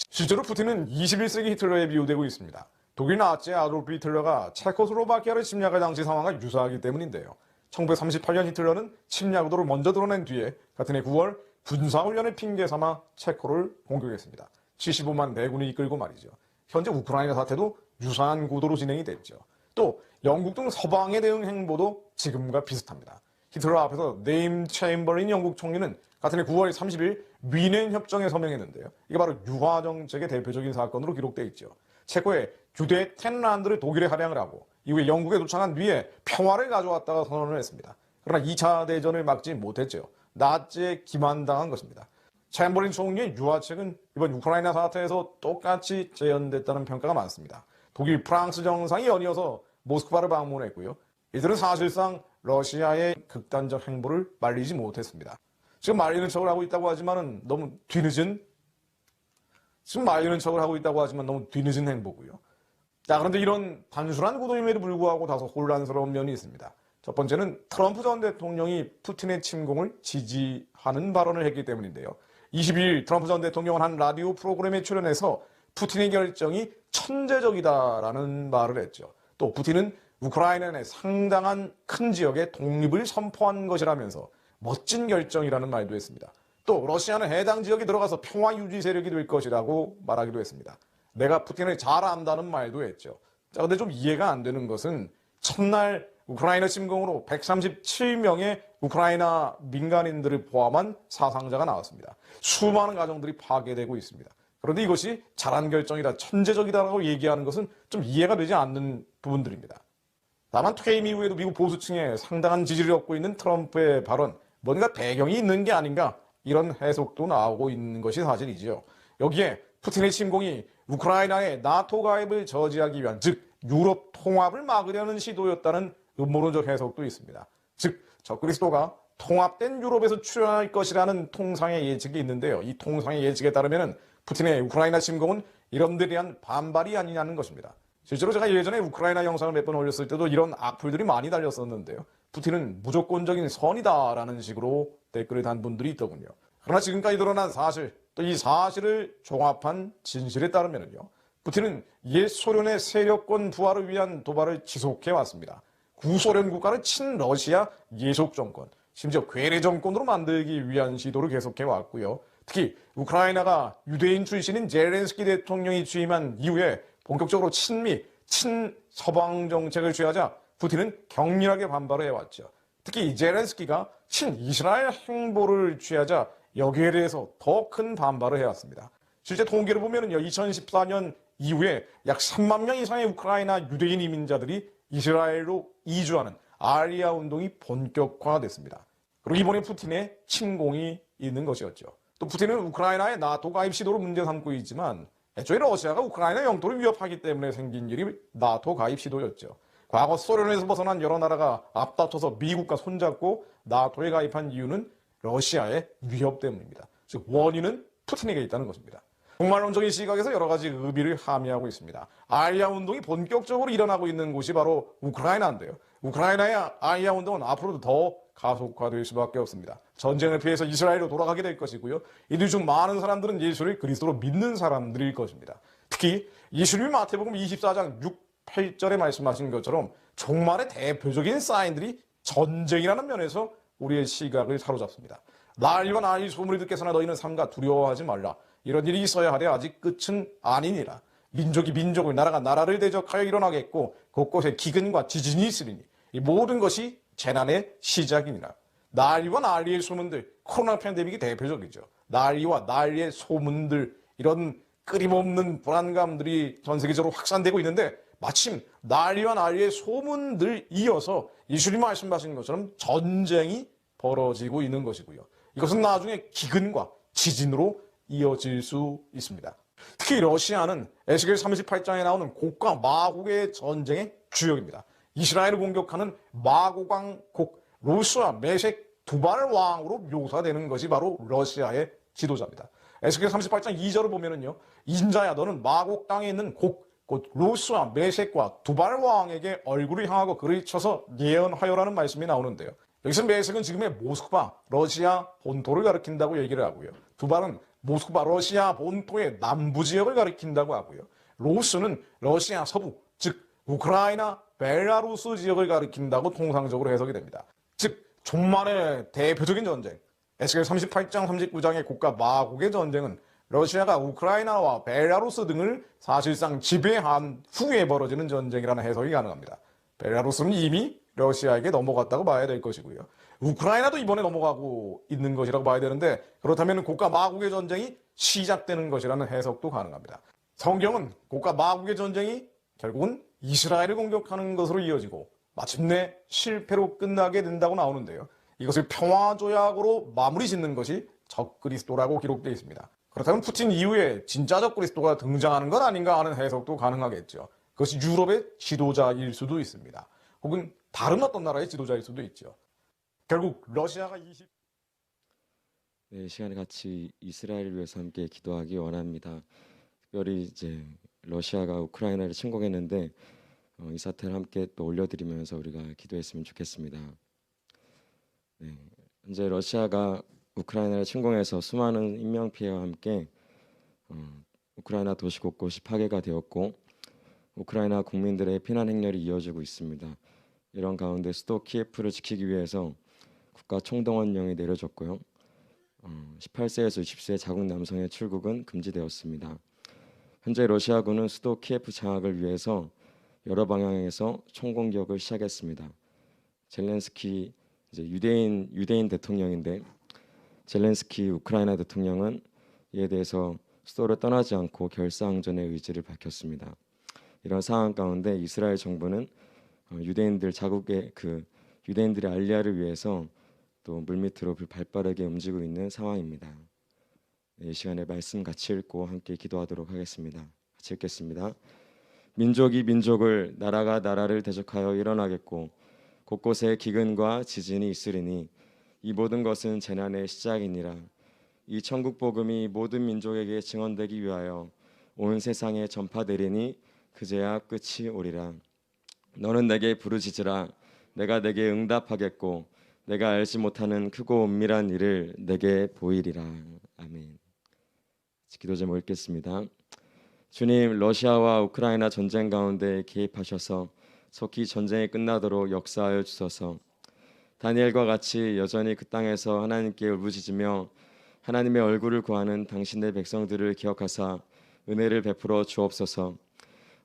실제로 푸틴은 21세기 히틀러에 비유되고 있습니다. 독일 나치 아돌프 히틀러가 체코슬로바키아를 침략할 당시 상황과 유사하기 때문인데요. 1938년 히틀러는 침략 의도를 먼저 드러낸 뒤에 같은 해 9월 군사훈련을 핑계 삼아 체코를 공격했습니다. 75만 대군을 이끌고 말이죠. 현재 우크라이나 사태도 유사한 구도로 진행이 됐죠. 또 영국 등 서방의 대응 행보도 지금과 비슷합니다. 히틀러 앞에서 네임 체인버린 영국 총리는 같은 해 9월 30일 위넨 협정에 서명했는데요. 이게 바로 유화 정책의 대표적인 사건으로 기록되어 있죠. 체코의 규대 텐란드를 독일에 할양을 하고 이후에 영국에 도착한 뒤에 평화를 가져왔다가 선언을 했습니다. 그러나 2차 대전을 막지 못했죠. 나치에 기만당한 것입니다. 체인버린 총리의 유화책은 이번 우크라이나 사태에서 똑같이 재현됐다는 평가가 많습니다. 독일, 프랑스 정상이 연이어서 모스크바를 방문했고요. 이들은 사실상 러시아의 극단적 행보를 말리지 못했습니다. 지금 말리는 척을 하고 있다고 하지만 너무 뒤늦은 행보고요. 자, 그런데 이런 단순한 구도임에도 불구하고 다소 혼란스러운 면이 있습니다. 첫 번째는 트럼프 전 대통령이 푸틴의 침공을 지지하는 발언을 했기 때문인데요. 22일 트럼프 전 대통령은 한 라디오 프로그램에 출연해서 푸틴의 결정이 천재적이다라는 말을 했죠. 또 푸틴은 우크라이나 내 상당한 큰 지역의 독립을 선포한 것이라면서 멋진 결정이라는 말도 했습니다. 또 러시아는 해당 지역에 들어가서 평화 유지 세력이 될 것이라고 말하기도 했습니다. 내가 푸틴을 잘 안다는 말도 했죠. 자, 근데 좀 이해가 안 되는 것은 첫날 우크라이나 침공으로 137명의 우크라이나 민간인들을 포함한 사상자가 나왔습니다. 수많은 가정들이 파괴되고 있습니다. 그런데 이것이 잘한 결정이다, 천재적이다라고 얘기하는 것은 좀 이해가 되지 않는 부분들입니다. 다만 퇴임 이후에도 미국 보수층에 상당한 지지를 얻고 있는 트럼프의 발언, 뭔가 배경이 있는 게 아닌가 이런 해석도 나오고 있는 것이 사실이지요. 여기에 푸틴의 침공이 우크라이나의 나토 가입을 저지하기 위한, 즉 유럽 통합을 막으려는 시도였다는 음모론적 해석도 있습니다. 즉 적그리스도가 통합된 유럽에서 출현할 것이라는 통상의 예측이 있는데요. 이 통상의 예측에 따르면 푸틴의 우크라이나 침공은 이런 데 대한 반발이 아니냐는 것입니다. 실제로 제가 예전에 우크라이나 영상을 몇 번 올렸을 때도 이런 악플들이 많이 달렸었는데요. 푸틴은 무조건적인 선이다라는 식으로 댓글을 단 분들이 있더군요. 그러나 지금까지 드러난 사실, 또 이 사실을 종합한 진실에 따르면요, 푸틴은 옛 소련의 세력권 부활을 위한 도발을 지속해 왔습니다. 구소련 국가를 친러시아 예속 정권, 심지어 괴뢰 정권으로 만들기 위한 시도를 계속해 왔고요. 특히 우크라이나가 유대인 출신인 젤렌스키 대통령이 취임한 이후에 본격적으로 친미, 친서방 정책을 취하자 푸틴은 격렬하게 반발해 왔죠. 특히 젤렌스키가 친이스라엘 행보를 취하자 여기에 대해서 더 큰 반발을 해왔습니다. 실제 통계를 보면요, 2014년 이후에 약 3만 명 이상의 우크라이나 유대인 이민자들이 이스라엘로 이주하는 알리아 운동이 본격화됐습니다. 그리고 이번에 푸틴의 침공이 있는 것이었죠. 또 푸틴은 우크라이나의 나토 가입 시도를 문제 삼고 있지만 애초에 러시아가 우크라이나 영토를 위협하기 때문에 생긴 일이 나토 가입 시도였죠. 과거 소련에서 벗어난 여러 나라가 앞다퉈서 미국과 손잡고 나토에 가입한 이유는 러시아의 위협 때문입니다. 즉 원인은 푸틴에게 있다는 것입니다. 종말론적인 시각에서 여러 가지 의미를 함의하고 있습니다. 알리아 운동이 본격적으로 일어나고 있는 곳이 바로 우크라이나인데요. 우크라이나의 알리아 운동은 앞으로도 더 가속화될 수밖에 없습니다. 전쟁을 피해서 이스라엘로 돌아가게 될 것이고요. 이들 중 많은 사람들은 예수를 그리스도로 믿는 사람들일 것입니다. 특히 예수님이 마태복음 24장 6, 8절에 말씀하신 것처럼 종말의 대표적인 사인들이 전쟁이라는 면에서 우리의 시각을 사로잡습니다. 난리와 난리 소문이 듣겠으나 너희는 삼가 두려워하지 말라. 이런 일이 있어야 하되 아직 끝은 아니니라. 민족이 민족을, 나라가 나라를 대적하여 일어나겠고 곳곳에 기근과 지진이 있으리니 이 모든 것이 재난의 시작이니라. 난리와 난리의 소문들, 코로나 팬데믹이 대표적이죠. 난리와 난리의 소문들, 이런 끊임없는 불안감들이 전 세계적으로 확산되고 있는데, 마침 난리와 난리의 소문들 이어서 예수님 말씀하신 것처럼 전쟁이 벌어지고 있는 것이고요. 이것은 나중에 기근과 지진으로 이어질 수 있습니다. 특히 러시아는 에스겔 38장에 나오는 곡과 마곡의 전쟁의 주역입니다. 이스라엘을 공격하는 마곡 왕 곡, 로스와 메색 두발 왕으로 묘사되는 것이 바로 러시아의 지도자입니다. 에스겔 38장 2절을 보면은요, 인자야 너는 마곡 땅에 있는 곡, 곧 로스와 메색과 두발 왕에게 얼굴을 향하고 글을 쳐서 예언하여라는 말씀이 나오는데요. 여기서 메색은 지금의 모스크바, 러시아 본토를 가리킨다고 얘기를 하고요. 두발은 모스크바, 러시아 본토의 남부 지역을 가리킨다고 하고요. 로스는 러시아 서부, 즉 우크라이나, 벨라루스 지역을 가리킨다고 통상적으로 해석이 됩니다. 즉 종말의 대표적인 전쟁, 에스겔 38장, 39장의 곡과 마곡의 전쟁은 러시아가 우크라이나와 벨라루스 등을 사실상 지배한 후에 벌어지는 전쟁이라는 해석이 가능합니다. 벨라루스는 이미 러시아에게 넘어갔다고 봐야 될 것이고요. 우크라이나도 이번에 넘어가고 있는 것이라고 봐야 되는데, 그렇다면 곡과 마곡의 전쟁이 시작되는 것이라는 해석도 가능합니다. 성경은 곡과 마곡의 전쟁이 결국은 이스라엘을 공격하는 것으로 이어지고 마침내 실패로 끝나게 된다고 나오는데요. 이것을 평화조약으로 마무리 짓는 것이 적그리스도라고 기록되어 있습니다. 그렇다면 푸틴 이후에 진짜 적그리스도가 등장하는 건 아닌가 하는 해석도 가능하겠죠. 그것이 유럽의 지도자일 수도 있습니다. 혹은 다른 어떤 나라의 지도자일 수도 있죠. 결국 러시아가 네, 시간에 같이 이스라엘을 위해서 함께 기도하기 원합니다. 특별히 이제 러시아가 우크라이나를 침공했는데 이 사태를 함께 또 올려드리면서 우리가 기도했으면 좋겠습니다. 네, 현재 러시아가 우크라이나를 침공해서 수많은 인명 피해와 함께 우크라이나 도시 곳곳이 파괴가 되었고 우크라이나 국민들의 피난 행렬이 이어지고 있습니다. 이런 가운데 수도 키예프를 지키기 위해서 국가 총동원령이 내려졌고요. 18세에서 60세 자국 남성의 출국은 금지되었습니다. 현재 러시아군은 수도 키예프 장악을 위해서 여러 방향에서 총공격을 시작했습니다. 젤렌스키 이제 유대인 대통령인데 젤렌스키 우크라이나 대통령은 이에 대해서 수도를 떠나지 않고 결사항전의 의지를 밝혔습니다. 이런 상황 가운데 이스라엘 정부는 유대인들 자국의 유대인들의 알리아를 위해서 또 물밑으로 발빠르게 움직이고 있는 상황입니다. 이 시간에 말씀 같이 읽고 함께 기도하도록 하겠습니다. 같이 읽겠습니다. 민족이 민족을, 나라가 나라를 대적하여 일어나겠고 곳곳에 기근과 지진이 있으리니 이 모든 것은 재난의 시작이니라. 이 천국 복음이 모든 민족에게 증언되기 위하여 온 세상에 전파되리니 그제야 끝이 오리라. 너는 내게 부르짖으라. 내가 내게 응답하겠고 내가 알지 못하는 크고 은밀한 일을 내게 보이리라. 아멘. 기도 제목 읽겠습니다. 주님, 러시아와 우크라이나 전쟁 가운데 개입하셔서 속히 전쟁이 끝나도록 역사하여 주소서. 다니엘과 같이 여전히 그 땅에서 하나님께 울부짖으며 하나님의 얼굴을 구하는 당신의 백성들을 기억하사 은혜를 베풀어 주옵소서.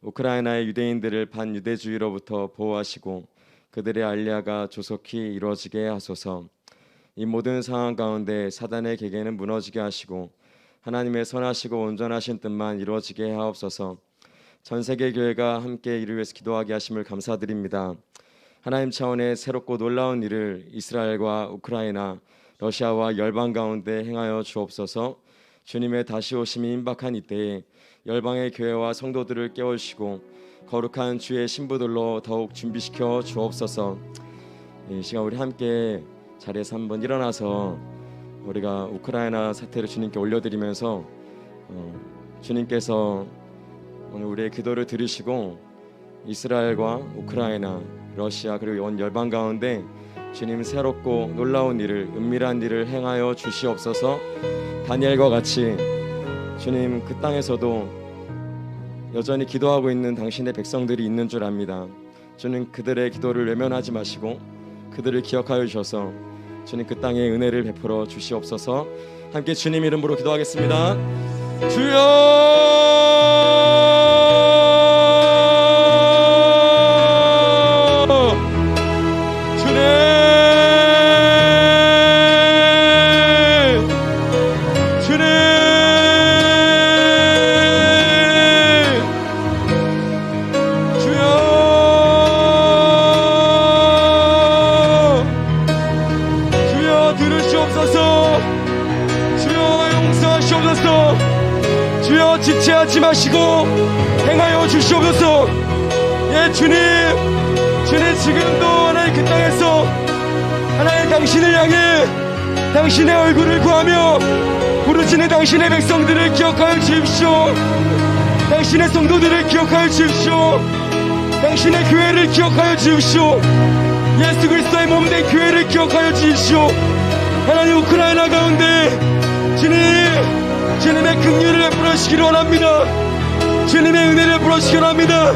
우크라이나의 유대인들을 반유대주의로부터 보호하시고 그들의 알리아가 조속히 이루어지게 하소서. 이 모든 상황 가운데 사단의 계계는 무너지게 하시고 하나님의 선하시고 온전하신 뜻만 이루어지게 하옵소서. 전 세계 교회가 함께 이를 위해서 기도하게 하심을 감사드립니다. 하나님 차원의 새롭고 놀라운 일을 이스라엘과 우크라이나, 러시아와 열방 가운데 행하여 주옵소서. 주님의 다시 오심이 임박한 이때에 열방의 교회와 성도들을 깨우시고 거룩한 주의 신부들로 더욱 준비시켜 주옵소서. 이 시간 우리 함께 자리에서 한번 일어나서 우리가 우크라이나 사태를 주님께 올려드리면서 주님께서 오늘 우리의 기도를 들으시고 이스라엘과 우크라이나, 러시아 그리고 온 열방 가운데 주님 새롭고 놀라운 일을, 은밀한 일을 행하여 주시옵소서. 다니엘과 같이 주님 그 땅에서도 여전히 기도하고 있는 당신의 백성들이 있는 줄 압니다. 주님 그들의 기도를 외면하지 마시고 그들을 기억하여 주셔서 주님 그 땅에 은혜를 베풀어 주시옵소서. 함께 주님 이름으로 기도하겠습니다. 주여! 주님! 주여 들으시옵소서. 주여 용서하시옵소서. 주여 지체하지 마시고 행하여 주시옵소서. 예 주님, 주님 지금도 하나님 그 땅에서 하나님 당신을 향해 당신의 얼굴을 구하며 부르짖는 당신의 백성들을 기억하여 주십시오. 당신의 성도들을 기억하여 주십시오. 당신의 교회를 기억하여 주십시오. 예수 그리스도의 몸된 교회를 기억하여 주십시오. 하나님 우크라이나 가운데 주님, 주님의 긍휼을 베풀어주시기를 원합니다. 주님의 은혜를 베풀어주시기를 원합니다.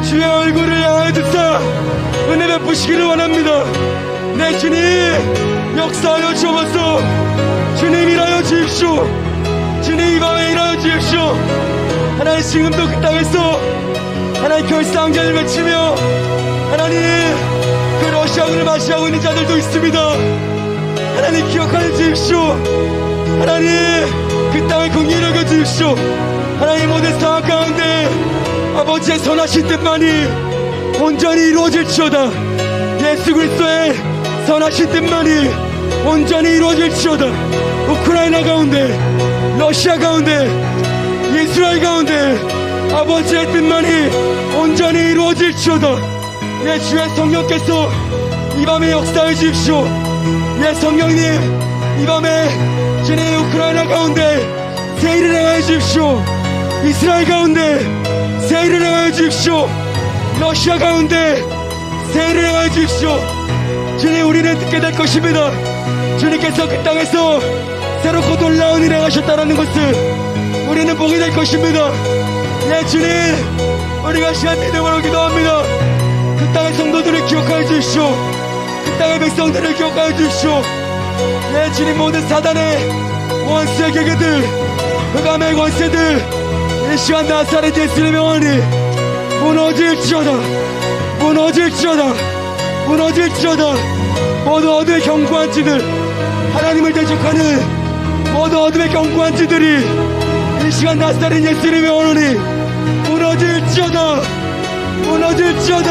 주의 얼굴을 향하여 드사 은혜 베푸시기를 원합니다. 네 주님, 역사하여 주옵소서. 주님 일하여 주십시오. 주님 이 밤에 일하여 주십시오. 하나님 지금도 그 땅에서 하나님 결상자를 외치며 하나님 그 러시아군을 맞이하고 있는 자들도 있습니다. 하나님 기억하여 주십시오. 하나님 그 땅에 긍휼히 여겨 주십시오. 하나님 모든 상황 가운데 아버지의 선하신 뜻만이 온전히 이루어질지어다. 예수 그리스도의 선하신 뜻만이 온전히 이루어질지어다. 우크라이나 가운데, 러시아 가운데, 이스라엘 가운데 아버지의 뜻만이 온전히 이루어질지어다. 예 주의 성령께서 이 밤에 역사해 주십시오. 예 성령님 이 밤에 주님 우크라이나 가운데 새 일을 행하여 주십시오. 이스라엘 가운데 새 일을 행하여 주십시오. 러시아 가운데 새 일을 행하여 주십시오. 주님 우리는 듣게 될 것입니다. 주님께서 그 땅에서 새롭고 놀라운 일을 행하셨다는 것을 우리는 보게 될 것입니다. 예 주님, 우리가 시간 믿음으로 기도합니다. 그 땅의 성도들을 기억하여 주십시오. 그 땅의 백성들을 기억하여 주십시오. 예 주님, 모든 사단의 원수의 계계들, 흑암의 권세들 이 시간 나사렛 예수의 명하니 무너질지어다. 무너질지어다. 무너질지어다. 모두 어둠의 견고한 지들, 하나님을 대적하는 모두 어둠의 견고한 지들이 이 시간 나사렛 예수의 명하니 무너질지어다. 무너질지어다.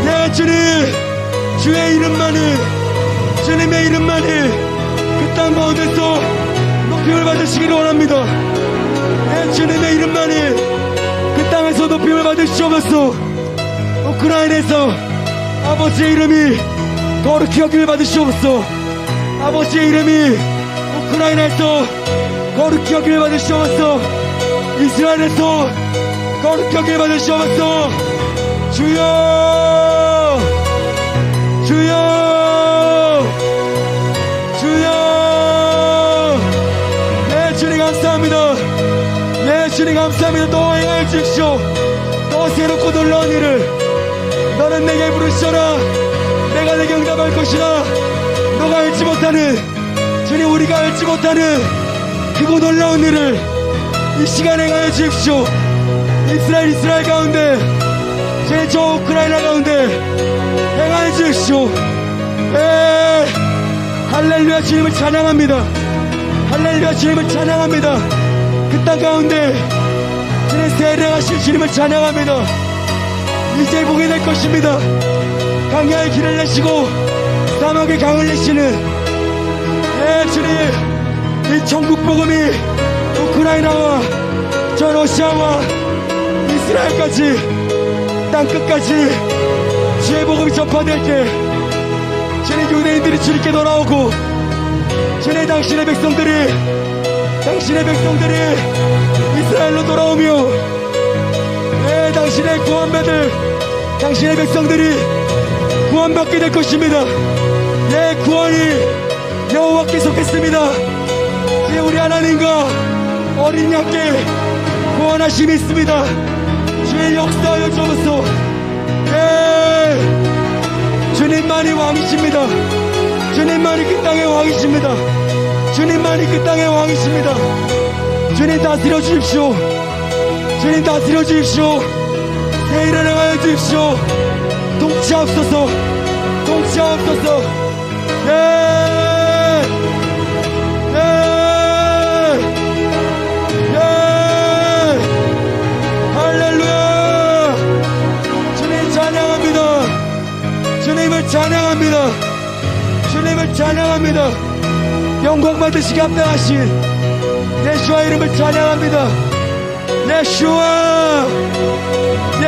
예 주님, 주의 이름만이, 주님의 이름만이 그 땅 가운데서 높임을 받으시기를 원합니다. 예 주님의 이름만이 그 땅에서 높임을 받으시옵소서. 우크라이나에서 아버지의 이름이 거룩히 여김을 받으시옵소서. 아버지의 이름이 우크라이나에서 거룩히 여김을 받으시옵소서. 이스라엘에서 거룩히 여김을 받으시옵소서. 주여, 주여, 주여. 예 주님 감사합니다. 예 주님 감사합니다. 또 행하여 주십시오. 또 새롭고 놀라운 일을 너는 내게 부르시라. 내가 내게 응답할 것이라. 너가 알지 못하는, 주님 우리가 알지 못하는 크고 놀라운 일을 이 시간에 행하여 주십시오. 이스라엘 가운데, 주님 저 우크라이나 가운데 행하여 주십시오. 예, 할렐루야. 주님을 찬양합니다. 할렐루야. 주님을 찬양합니다. 그 땅 가운데 주님 세례하실 주님을 찬양합니다. 이제 보게 될 것입니다. 강야의 길을 내시고 사막의 강을 내시는, 예 주님, 이 천국 복음이 우크라이나와 저 러시아와 이스라엘까지 땅끝까지 주의 복음이 전파될 때 주님 유대인들이 주님께 돌아오고 주님 당신의 백성들이 이스라엘로 돌아오며, 예 당신의 구원받을 당신의 백성들이 구원받게 될 것입니다. 예 구원이 여호와께 속했습니다. 예 우리 하나님과 어린 양께 구원하심이 있습니다. 주의 역사하여 주옵소서. 예 주님만이 왕이십니다. 주님만이 그 땅의 왕이십니다. 주님만이 그 땅의 왕이십니다. 주님 다스려 주십시오. 주님 다스려 주십시오. 새 일을 행하여 주십시오. 통치하옵소서. 통치하옵소서. 예, 예, 예. 할렐루야. 주님 찬양합니다. 주님을 찬양합니다. 주님을 이름을 찬양합니다. 영광 받으시게 합당하신 예수와 이름을 찬양합니다.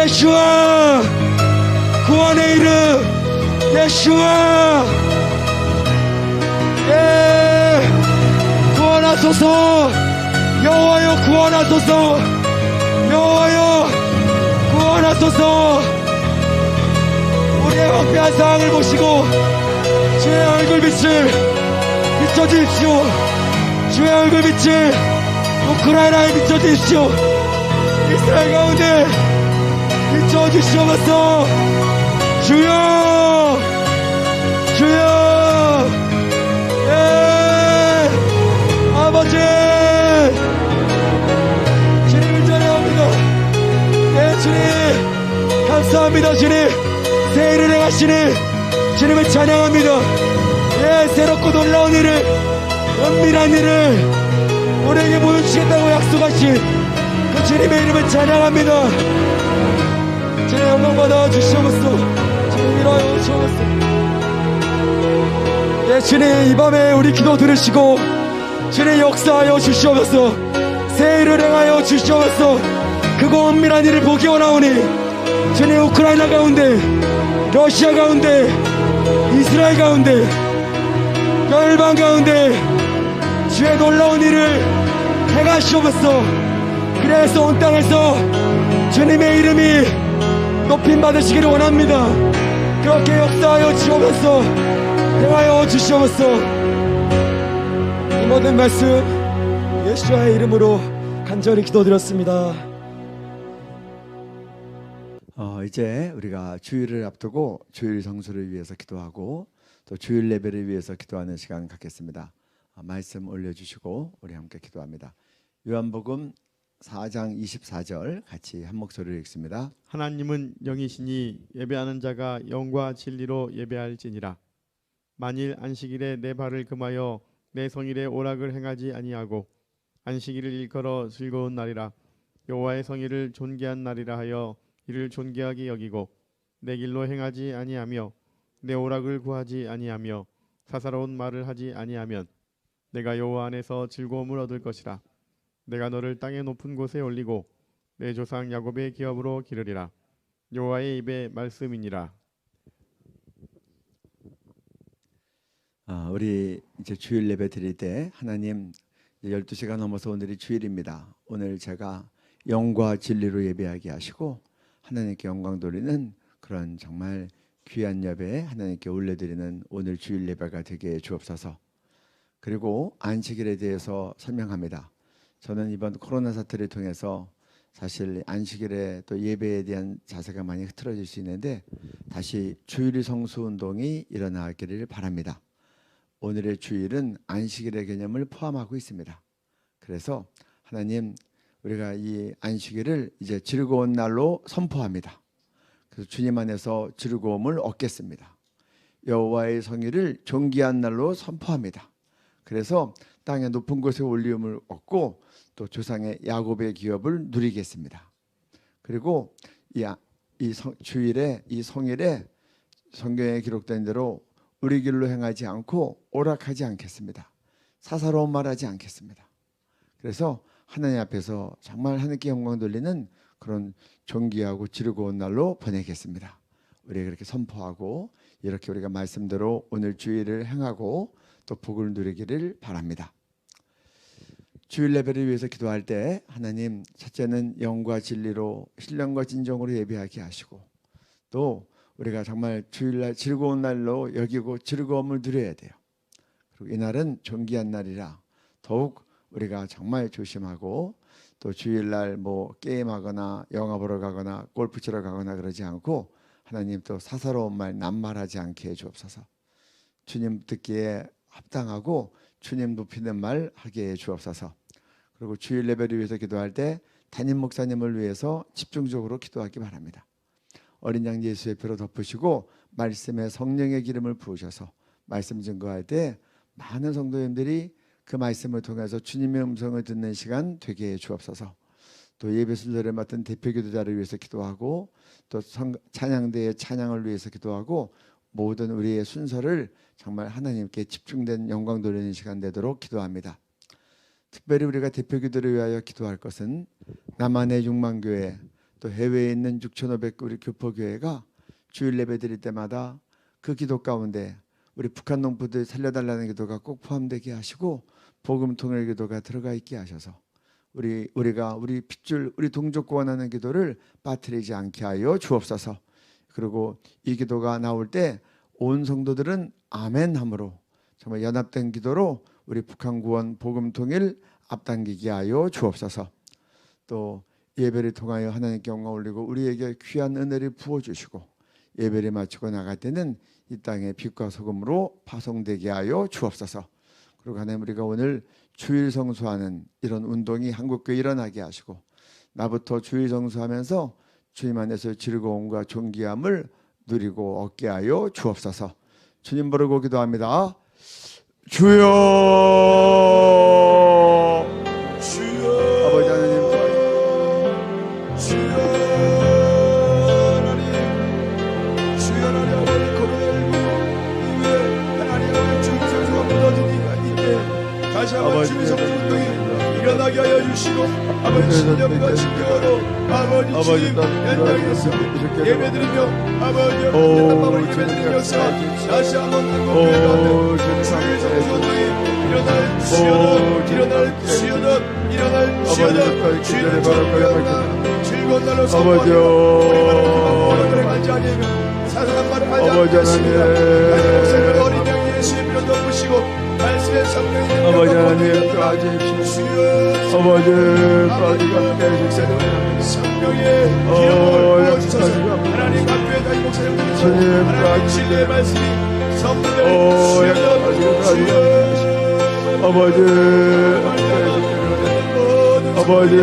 예수와 구원의 이름 예수와 구원하소서. 여호와여 구원하소서. 여호와여 구원하소서. 우리의 황폐한 상황을 보시고 주의 얼굴빛을 비춰주십시오. 주의 얼굴빛을 우크라이나에 비춰주십시오. 이스라엘 가운데 비춰주시옵소서. 주여 아버지 주님을 찬양합니다. 주님 감사합니다. 주님 새 일을 행하시니 주님을 찬양합니다. 새롭고 놀라운 일을 은밀한 일을 우리에게 보여주시겠다고 약속하신 그 주님의 이름을 찬양합니다. 주님 영광 받아 주시옵소서. 주님 일하여 주시옵소서. 주님 이 밤에 우리 기도 들으시고 주님 역사하여 주시옵소서. 새 일을 행하여 주시옵소서. 그거 은밀한 일을 보기 원하오니 주님 우크라이나 가운데 러시아 가운데 이스라엘 가운데 열방 가운데 주의 놀라운 일을 행하시옵소서. 그래서 온 땅에서 주님의 이름이 높임 받으시기를 원합니다. 그렇게 역사하여 주옵소서. 행하여 주시옵소서. 이 모든 말씀 예수와의 이름으로 간절히 기도드렸습니다. 이제 우리가 주일을 앞두고 주일 성수를 위해서 기도하고 또 주일 예배를 위해서 기도하는 시간 갖겠습니다. 말씀 올려주시고 우리 함께 기도합니다. 요한복음 4장 24절 같이 한 목소리로 읽습니다. 하나님은 영이시니 예배하는 자가 영과 진리로 예배할지니라. 만일 안식일에 내 발을 금하여 내 성일에 오락을 행하지 아니하고 안식일을 일컬어 즐거운 날이라 여호와의 성일을 존귀한 날이라 하여 이를 존귀하게 여기고 내 길로 행하지 아니하며 내 오락을 구하지 아니하며 사사로운 말을 하지 아니하면 내가 여호와 안에서 즐거움을 얻을 것이라. 내가 너를 땅의 높은 곳에 올리고 내 조상 야곱의 기업으로 기르리라. 여호와의 입의 말씀이니라. 우리 이제 주일 예배 드릴 때 하나님 12시가 넘어서 오늘이 주일입니다. 오늘 제가 영과 진리로 예배하게 하시고 하나님께 영광 돌리는 그런 정말 귀한 예배 하나님께 올려드리는 오늘 주일 예배가 되게 주옵소서. 그리고 안식일에 대해서 설명합니다. 저는 이번 코로나 사태를 통해서 사실 안식일에 또 예배에 대한 자세가 많이 흐트러질 수 있는데 다시 주일 성수 운동이 일어나기를 바랍니다. 오늘의 주일은 안식일의 개념을 포함하고 있습니다. 그래서 하나님 우리가 이 안식일을 이제 즐거운 날로 선포합니다. 그래서 주님 안에서 즐거움을 얻겠습니다. 여호와의 성일을 존귀한 날로 선포합니다. 그래서 땅의 높은 곳에 올리움을 얻고 또 조상의 야곱의 기업을 누리겠습니다. 그리고 주일에 이 성일에 성경에 기록된 대로 우리 길로 행하지 않고 오락하지 않겠습니다. 사사로운 말하지 않겠습니다. 그래서 하나님 앞에서 정말 하나님께 영광 돌리는 그런 존귀하고 즐거운 날로 보내겠습니다. 우리가 그렇게 선포하고 이렇게 우리가 말씀대로 오늘 주일을 행하고 또 복을 누리기를 바랍니다. 주일 예배를 위해서 기도할 때 하나님 첫째는 영과 진리로 신령과 진정으로 예배하게 하시고 또 우리가 정말 주일날 즐거운 날로 여기고 즐거움을 누려야 돼요. 그리고 이날은 존귀한 날이라 더욱 우리가 정말 조심하고 또 주일날 뭐 게임하거나 영화 보러 가거나 골프 치러 가거나 그러지 않고 하나님 또 사사로운 말 낱말하지 않게 해주옵소서. 주님 듣기에 합당하고 주님 높이는 말 하게 해주옵소서. 그리고 주일 예배를 위해서 기도할 때 담임 목사님을 위해서 집중적으로 기도하기 바랍니다. 어린 양 예수의 피로 덮으시고 말씀에 성령의 기름을 부으셔서 말씀 증거할 때 많은 성도님들이 그 말씀을 통해서 주님의 음성을 듣는 시간 되게 해 주옵소서. 또 예배 순서를 맡은 대표 기도자를 위해서 기도하고 또 찬양대의 찬양을 위해서 기도하고 모든 우리의 순서를 정말 하나님께 집중된 영광 돌리는 시간 되도록 기도합니다. 특별히 우리가 대표 기도를 위하여 기도할 것은 남한의 6만 교회, 또 해외에 있는 6,500 우리 교포교회가 주일 예배 드릴 때마다 그 기도 가운데 우리 북한 농부들 살려달라는 기도가 꼭 포함되게 하시고 복음 통일 기도가 들어가 있게 하셔서 우리가 우리 핏줄 우리 동족 구원하는 기도를 빠뜨리지 않게 하여 주옵소서. 그리고 이 기도가 나올 때 온 성도들은 아멘함으로 정말 연합된 기도로 우리 북한 구원 복음 통일 앞당기게 하여 주옵소서. 또 예배를 통하여 하나님께 영광 올리고 우리에게 귀한 은혜를 부어주시고 예배를 마치고 나갈 때는 이 땅에 빛과 소금으로 파송되게 하여 주옵소서. 그리고 하나님 우리가 오늘 주일 성수하는 이런 운동이 한국교회 일어나게 하시고 나부터 주일 성수하면서 주님 안에서 즐거움과 존귀함을 누리고 얻게 하여 주옵소서. 주님 부르고 기도합니다. 주여, 주여, 아버지 하나님, 주여 하나님, 주여 하나님, 아버지 코로나19 이후에 하나님 아버지 주일 성수가 무너진 이가 이때 다시 한번 아버지, 주일 성수 운동이 일어나게 하여 주시고 아버지 신령과 신령으로 아버지 주님 연장에서 예배드리며 아버지 어떤 마음을 예배드리는 역사가 다시 한번 한국교회 가운데 주일 성수 운동이 일어날 주여는 주일을 존경한다. 즐거운 날로 선포하며 우리만을 하지 아니하며 사상한 말을 하지 않겠습니다. 하나님 목사님 어린 양 예수의 피로 덮으시고 말씀의 성령이 아버지 하나님 도와주십시오. 아버지 성령의 기름을 부어주셔서 하나님 학교에 다니 목사님들이 하나님 진리의 말씀이 성도들의 주여 아버지 아버지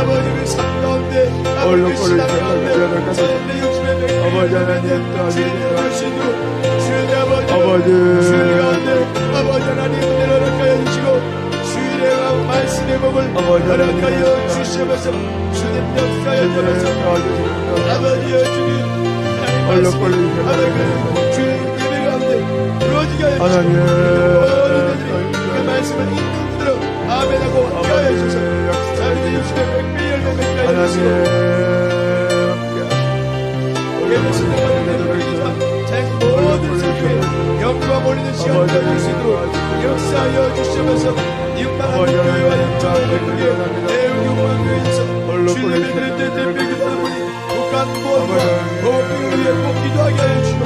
아버지를 삶 가운데 아버지 신앙 가운데 삶의 욕심의 아버지 하나님 주인을 할 수 있도록 주인의 아버지 주일 가운데 아버지 하나님 은혜를 허락하여 주시고 주일의 말씀의 법을 허락하여 주시면서 주님 역사에 주면서 아버지여 주님 하나님 주일 예배 가운데 부러지게 하여 주시고 모든 이들이 그 말씀을 읽는 그대로 아멘하고 하여 주셔서 자기의 육신의 백배 열매 맺게 하여 주시고 예배신의 모든 세계에 영광 올리는 시간을 가질 수 있도록 역사하여 주시면서 육만한 교회와 육천만의 교회 대우교회에서 주님의 드릴 때 대표기도 하니 북한 무엇과 보험을 위해 꼭 기도하게 하여 주시고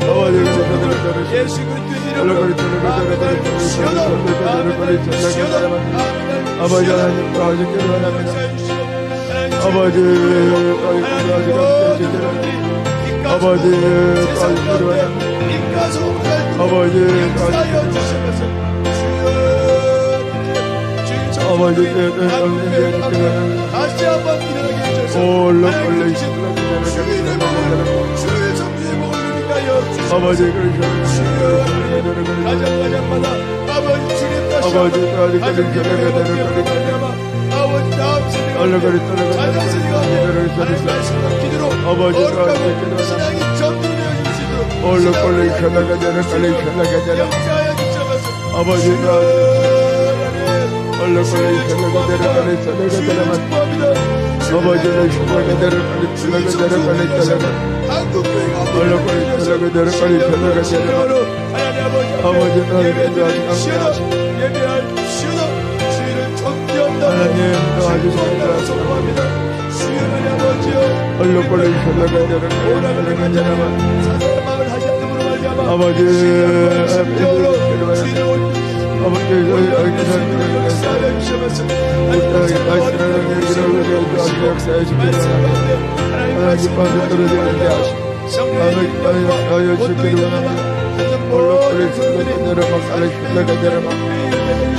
모든 성도들 예수 그리스도의 이름으로 아멘을 주시오다 아멘을 주시오다 아멘을 아버지 하나님 도와주시기 바랍니다. 아버지 아버지 아버지 아버지 다시 한번 일어나게 해주셔서 주의 성주의 복을 누리게 하여 주시옵소서. 아버지 가정마다 아버지 주님 다시 아버지 한번 아버지 다음 세대가 자녀 세대가 하나님 말씀과 기도로 아버지 거룩하고 신앙이 전도되어 주시도록 역사하여 주시옵소서. 아버지 아버지를 축복하기를 한국교회가 예배할 시오다 주의를 존경한다 하나님 도와주십시오. 선포합니다. 주의를 아버지여 오라는 간절함은 사사의 마음을 하지 않음으로 말미암아 아버지 신령으로 주의를 아버지 역사하여 주시면서 역사해 주시옵소서. 하나님 마음에 떨어지지 않게 하시고 하여 주시기를 원합니다.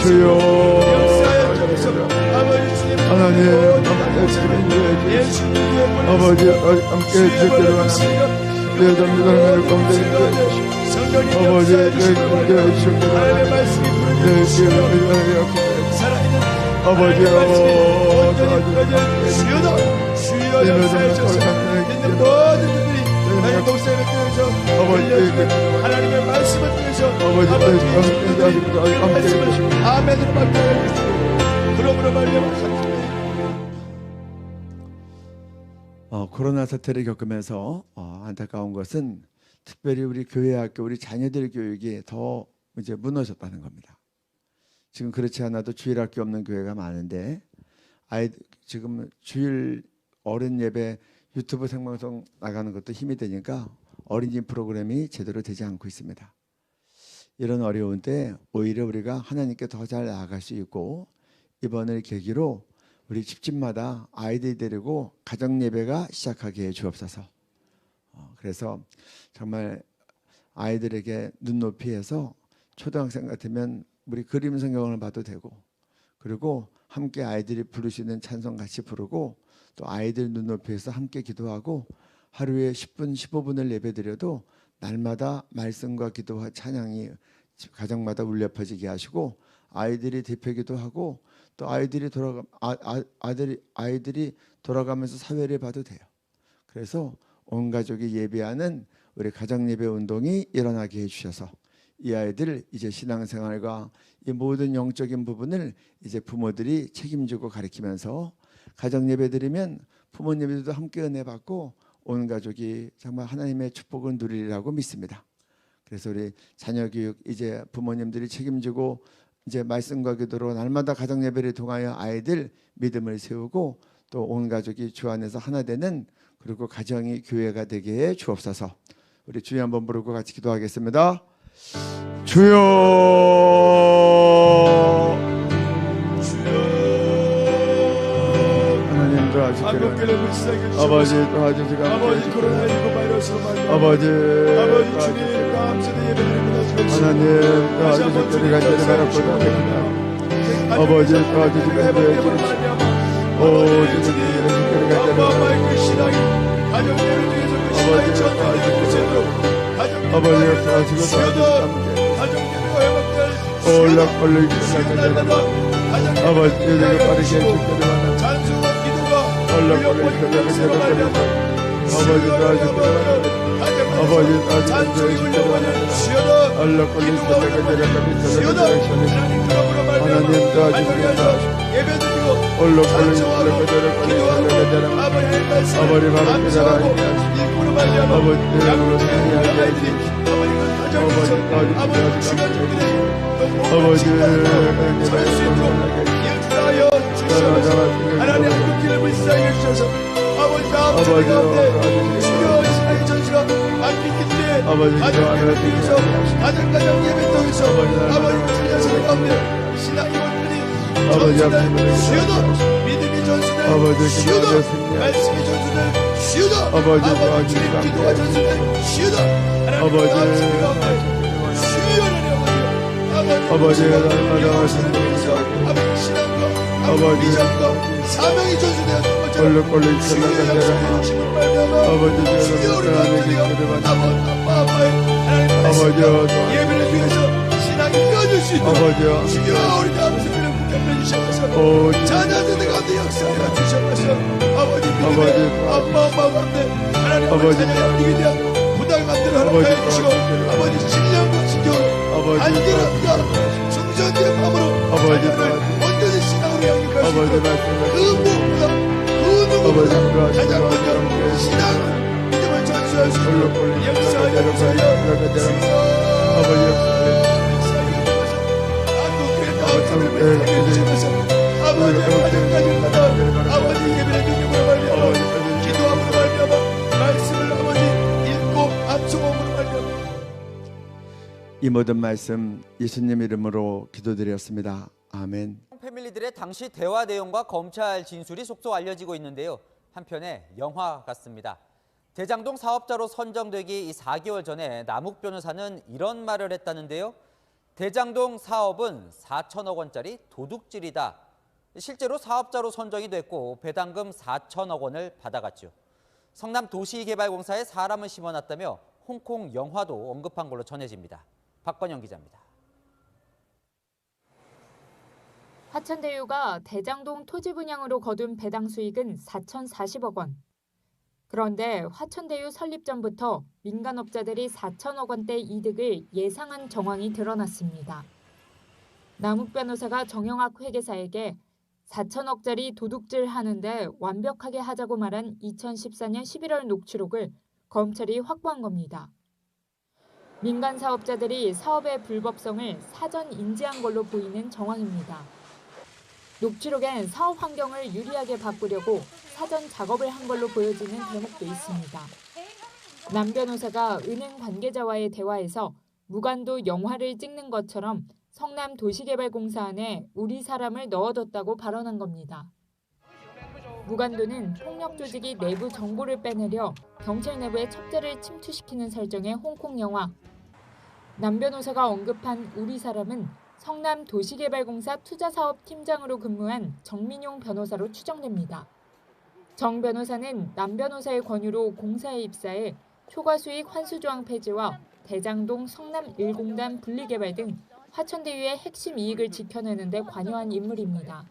주여 하나님 아버지 함께 해주시기를 원합니다. 내 잠들은 하나님 가운데 아버지 내 가운데 해주시기를 원합니다. 내 기회를 아버지여 주여 주여 역사하셔서 있는 모든 분들이 나의 목사님을 통해서 들려주는 하나님의 말씀을 통해서 아버지 말씀을 아멘으로 말미암아 주시고 그러므로 말미암아 하나님의 코로나 사태를 겪으면서 안타까운 것은 특별히 우리 교회 학교 우리 자녀들 교육이 더 이제 무너졌다는 겁니다. 지금 그렇지 않아도 주일 학교 없는 교회가 많은데 지금 주일 어른 예배 유튜브 생방송 나가는 것도 힘이 되니까 어린이 프로그램이 제대로 되지 않고 있습니다. 이런 어려운 때 오히려 우리가 하나님께 더 잘 나아갈 수 있고 이번을 계기로 우리 집집마다 아이들 데리고 가정 예배가 시작하게 해 주옵소서. 그래서 정말 아이들에게 눈높이에서 초등학생 같으면 우리 그림 성경을 봐도 되고 그리고 함께 아이들이 부를 수 있는 찬송 같이 부르고 또 아이들 눈높이에서 함께 기도하고 하루에 10분 15분을 예배드려도 날마다 말씀과 기도와 찬양이 가정마다 울려 퍼지게 하시고 아이들이 대표기도 하고 또 아이들이 돌아가면서 사회를 봐도 돼요. 그래서 온 가족이 예배하는 우리 가정 예배 운동이 일어나게 해주셔서 이 아이들 이제 신앙생활과 이 모든 영적인 부분을 이제 부모들이 책임지고 가르치면서 가정 예배 드리면 부모님들도 함께 은혜 받고 온 가족이 정말 하나님의 축복을 누리리라고 믿습니다. 그래서 우리 자녀 교육 이제 부모님들이 책임지고 이제 말씀과 기도로 날마다 가정 예배를 통하여 아이들 믿음을 세우고 또 온 가족이 주 안에서 하나 되는 그리고 가정이 교회가 되게 해 주옵소서. 우리 주여 한번 부르고 같이 기도하겠습니다. 주여 하나님 도와주시고 아버지 도와주시고 아버지 코로나19 바이러스로 말미암아 아버지 주님 감사의 예배드립니다. 하나님 도와주시고 우리 간절히 바라보다 아버지 도와주시고 오 주님 우리 간절히 그 신앙이 가정 예배 중에서 그 신앙이 전달되는 제대로 가정 아버지 도와주시고 가정 예배가 회복될 올라 올리기 시작하자 아버지 우리가 빠르게 해주시기를 원합니다. 찬송과 기도가 올라 올리기 시작하자 아버지 도와주시고 아버지 도와주시고 올라 올리기 시작하자 하나님 도와주시고 올라 올리기 시작하자 아버지 바로 기다려 아버지 아버지 하나님 한국길을 불쌍히 주셔서 아버지 다음 주에 가운데 주여 신앙의 전시가 안기기 때문에 가정예배 통해서 가정 예배 통해서 아버지 주여 가운데 신앙의 원들이 전수된 주여도 믿음이 전수된 주여도 말씀이 전수된 주여도 아버지 주님 기도가 전수된 주여도 하나님 다음 주에 가운데 주여 아버지 날마다 하시면서 아버지 신앙과 아버지 미전과 사명이 전수되었던 것처럼 주여 역사하심을 말미암아 주여 우리 가운데가 아빠의 하나님 예배를 통해서 신앙이 이어질 수 있도록 주여 우리 다음 세대를 붙잡혀 주셔서 자녀들 가운데 역사하여 주셔서 아버지 믿음의 아빠 가운데 하나님 자녀의 믿음에 대한 부담감들을 허락하여 주시고 아버지 신령과 지켜온 안전함과 충전된 마음으로 자녀를 온전히 신앙으로 양육할 수 있도록 그 무엇보다 그 누구보다 가장 먼저 신앙을 믿음을 전수할 수 있도록 역사하여 주세요. 주여 아버지 한국교회 다음사람을 주셔서 아버지 가정가정마다 아버지 예배를 드림으로 말미암아 기도함으로 말미암아 말씀을 아버지 읽고 암송함으로 말미암아 이 모든 말씀 예수님 이름으로 기도드렸습니다. 아멘. 패밀리들의 당시 대화 내용과 검찰 진술이 속속 알려지고 있는데요. 한편에 영화 같습니다. 대장동 사업자로 선정되기 4개월 전에 남욱 변호사는 이런 말을 했다는데요. 대장동 사업은 4천억 원짜리 도둑질이다. 실제로 사업자로 선정이 됐고 배당금 4천억 원을 받아갔죠. 성남도시개발공사에 사람을 심어놨다며 홍콩 영화도 언급한 걸로 전해집니다. 박건영 기자입니다. 하천대유가 대장동 토지 분양으로 거둔 배당 수익은 4,040억 원. 그런데 화천대유 설립 전부터 민간업자들이 4천억 원대 이득을 예상한 정황이 드러났습니다. 남욱 변호사가 정영학 회계사에게 4천억짜리 도둑질 하는데 완벽하게 하자고 말한 2014년 11월 녹취록을 검찰이 확보한 겁니다. 민간 사업자들이 사업의 불법성을 사전 인지한 걸로 보이는 정황입니다. 녹취록엔 사업 환경을 유리하게 바꾸려고 사전 작업을 한 걸로 보여지는 대목도 있습니다. 남 변호사가 은행 관계자와의 대화에서 무관도 영화를 찍는 것처럼 성남 도시개발공사 안에 우리 사람을 넣어뒀다고 발언한 겁니다. 무관도는 폭력 조직이 내부 정보를 빼내려 경찰 내부의 첩자를 침투시키는 설정의 홍콩 영화. 남 변호사가 언급한 우리 사람은 성남 도시개발공사 투자사업팀장으로 근무한 정민용 변호사로 추정됩니다. 정 변호사는 남 변호사의 권유로 공사에 입사해 초과수익 환수조항 폐지와 대장동 성남 1공단 분리개발 등 화천대유의 핵심 이익을 지켜내는 데 관여한 인물입니다.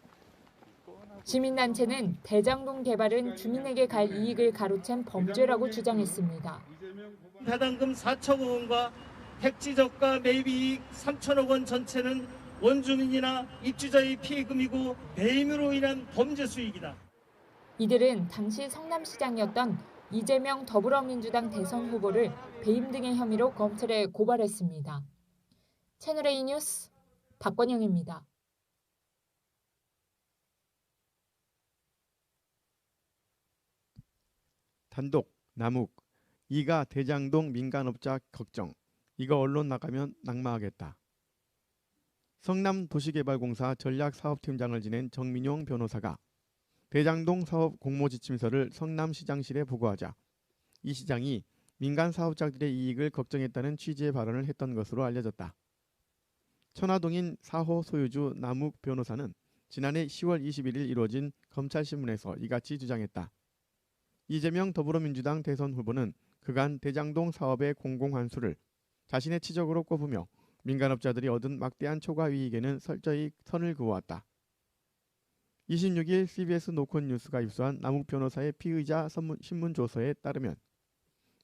시민단체는 대장동 개발은 주민에게 갈 이익을 가로챈 범죄라고 주장했습니다. 배당금 4천억 원과 택지저가 매입이익 3천억 원 전체는 원주민이나 입주자의 피해금이고 배임으로 인한 범죄 수익이다. 이들은 당시 성남시장이었던 이재명 더불어민주당 대선 후보를 배임 등의 혐의로 검찰에 고발했습니다. 채널A 뉴스 박권영입니다. 단독, 남욱, 이가 대장동 민간업자 걱정. 이거 언론 나가면 낙마하겠다. 성남 도시개발공사 전략사업팀장을 지낸 정민용 변호사가 대장동 사업 공모지침서를 성남시장실에 보고하자 이 시장이 민간 사업자들의 이익을 걱정했다는 취지의 발언을 했던 것으로 알려졌다. 천화동인 4호 소유주 남욱 변호사는 지난해 10월 21일 이루어진 검찰신문에서 이같이 주장했다. 이재명 더불어민주당 대선 후보는 그간 대장동 사업의 공공환수를 자신의 치적으로 꼽으며 민간업자들이 얻은 막대한 초과 이익에는 철저히 선을 그어왔다. 26일 CBS 노컷뉴스가 입수한 남욱 변호사의 피의자 신문조서에 따르면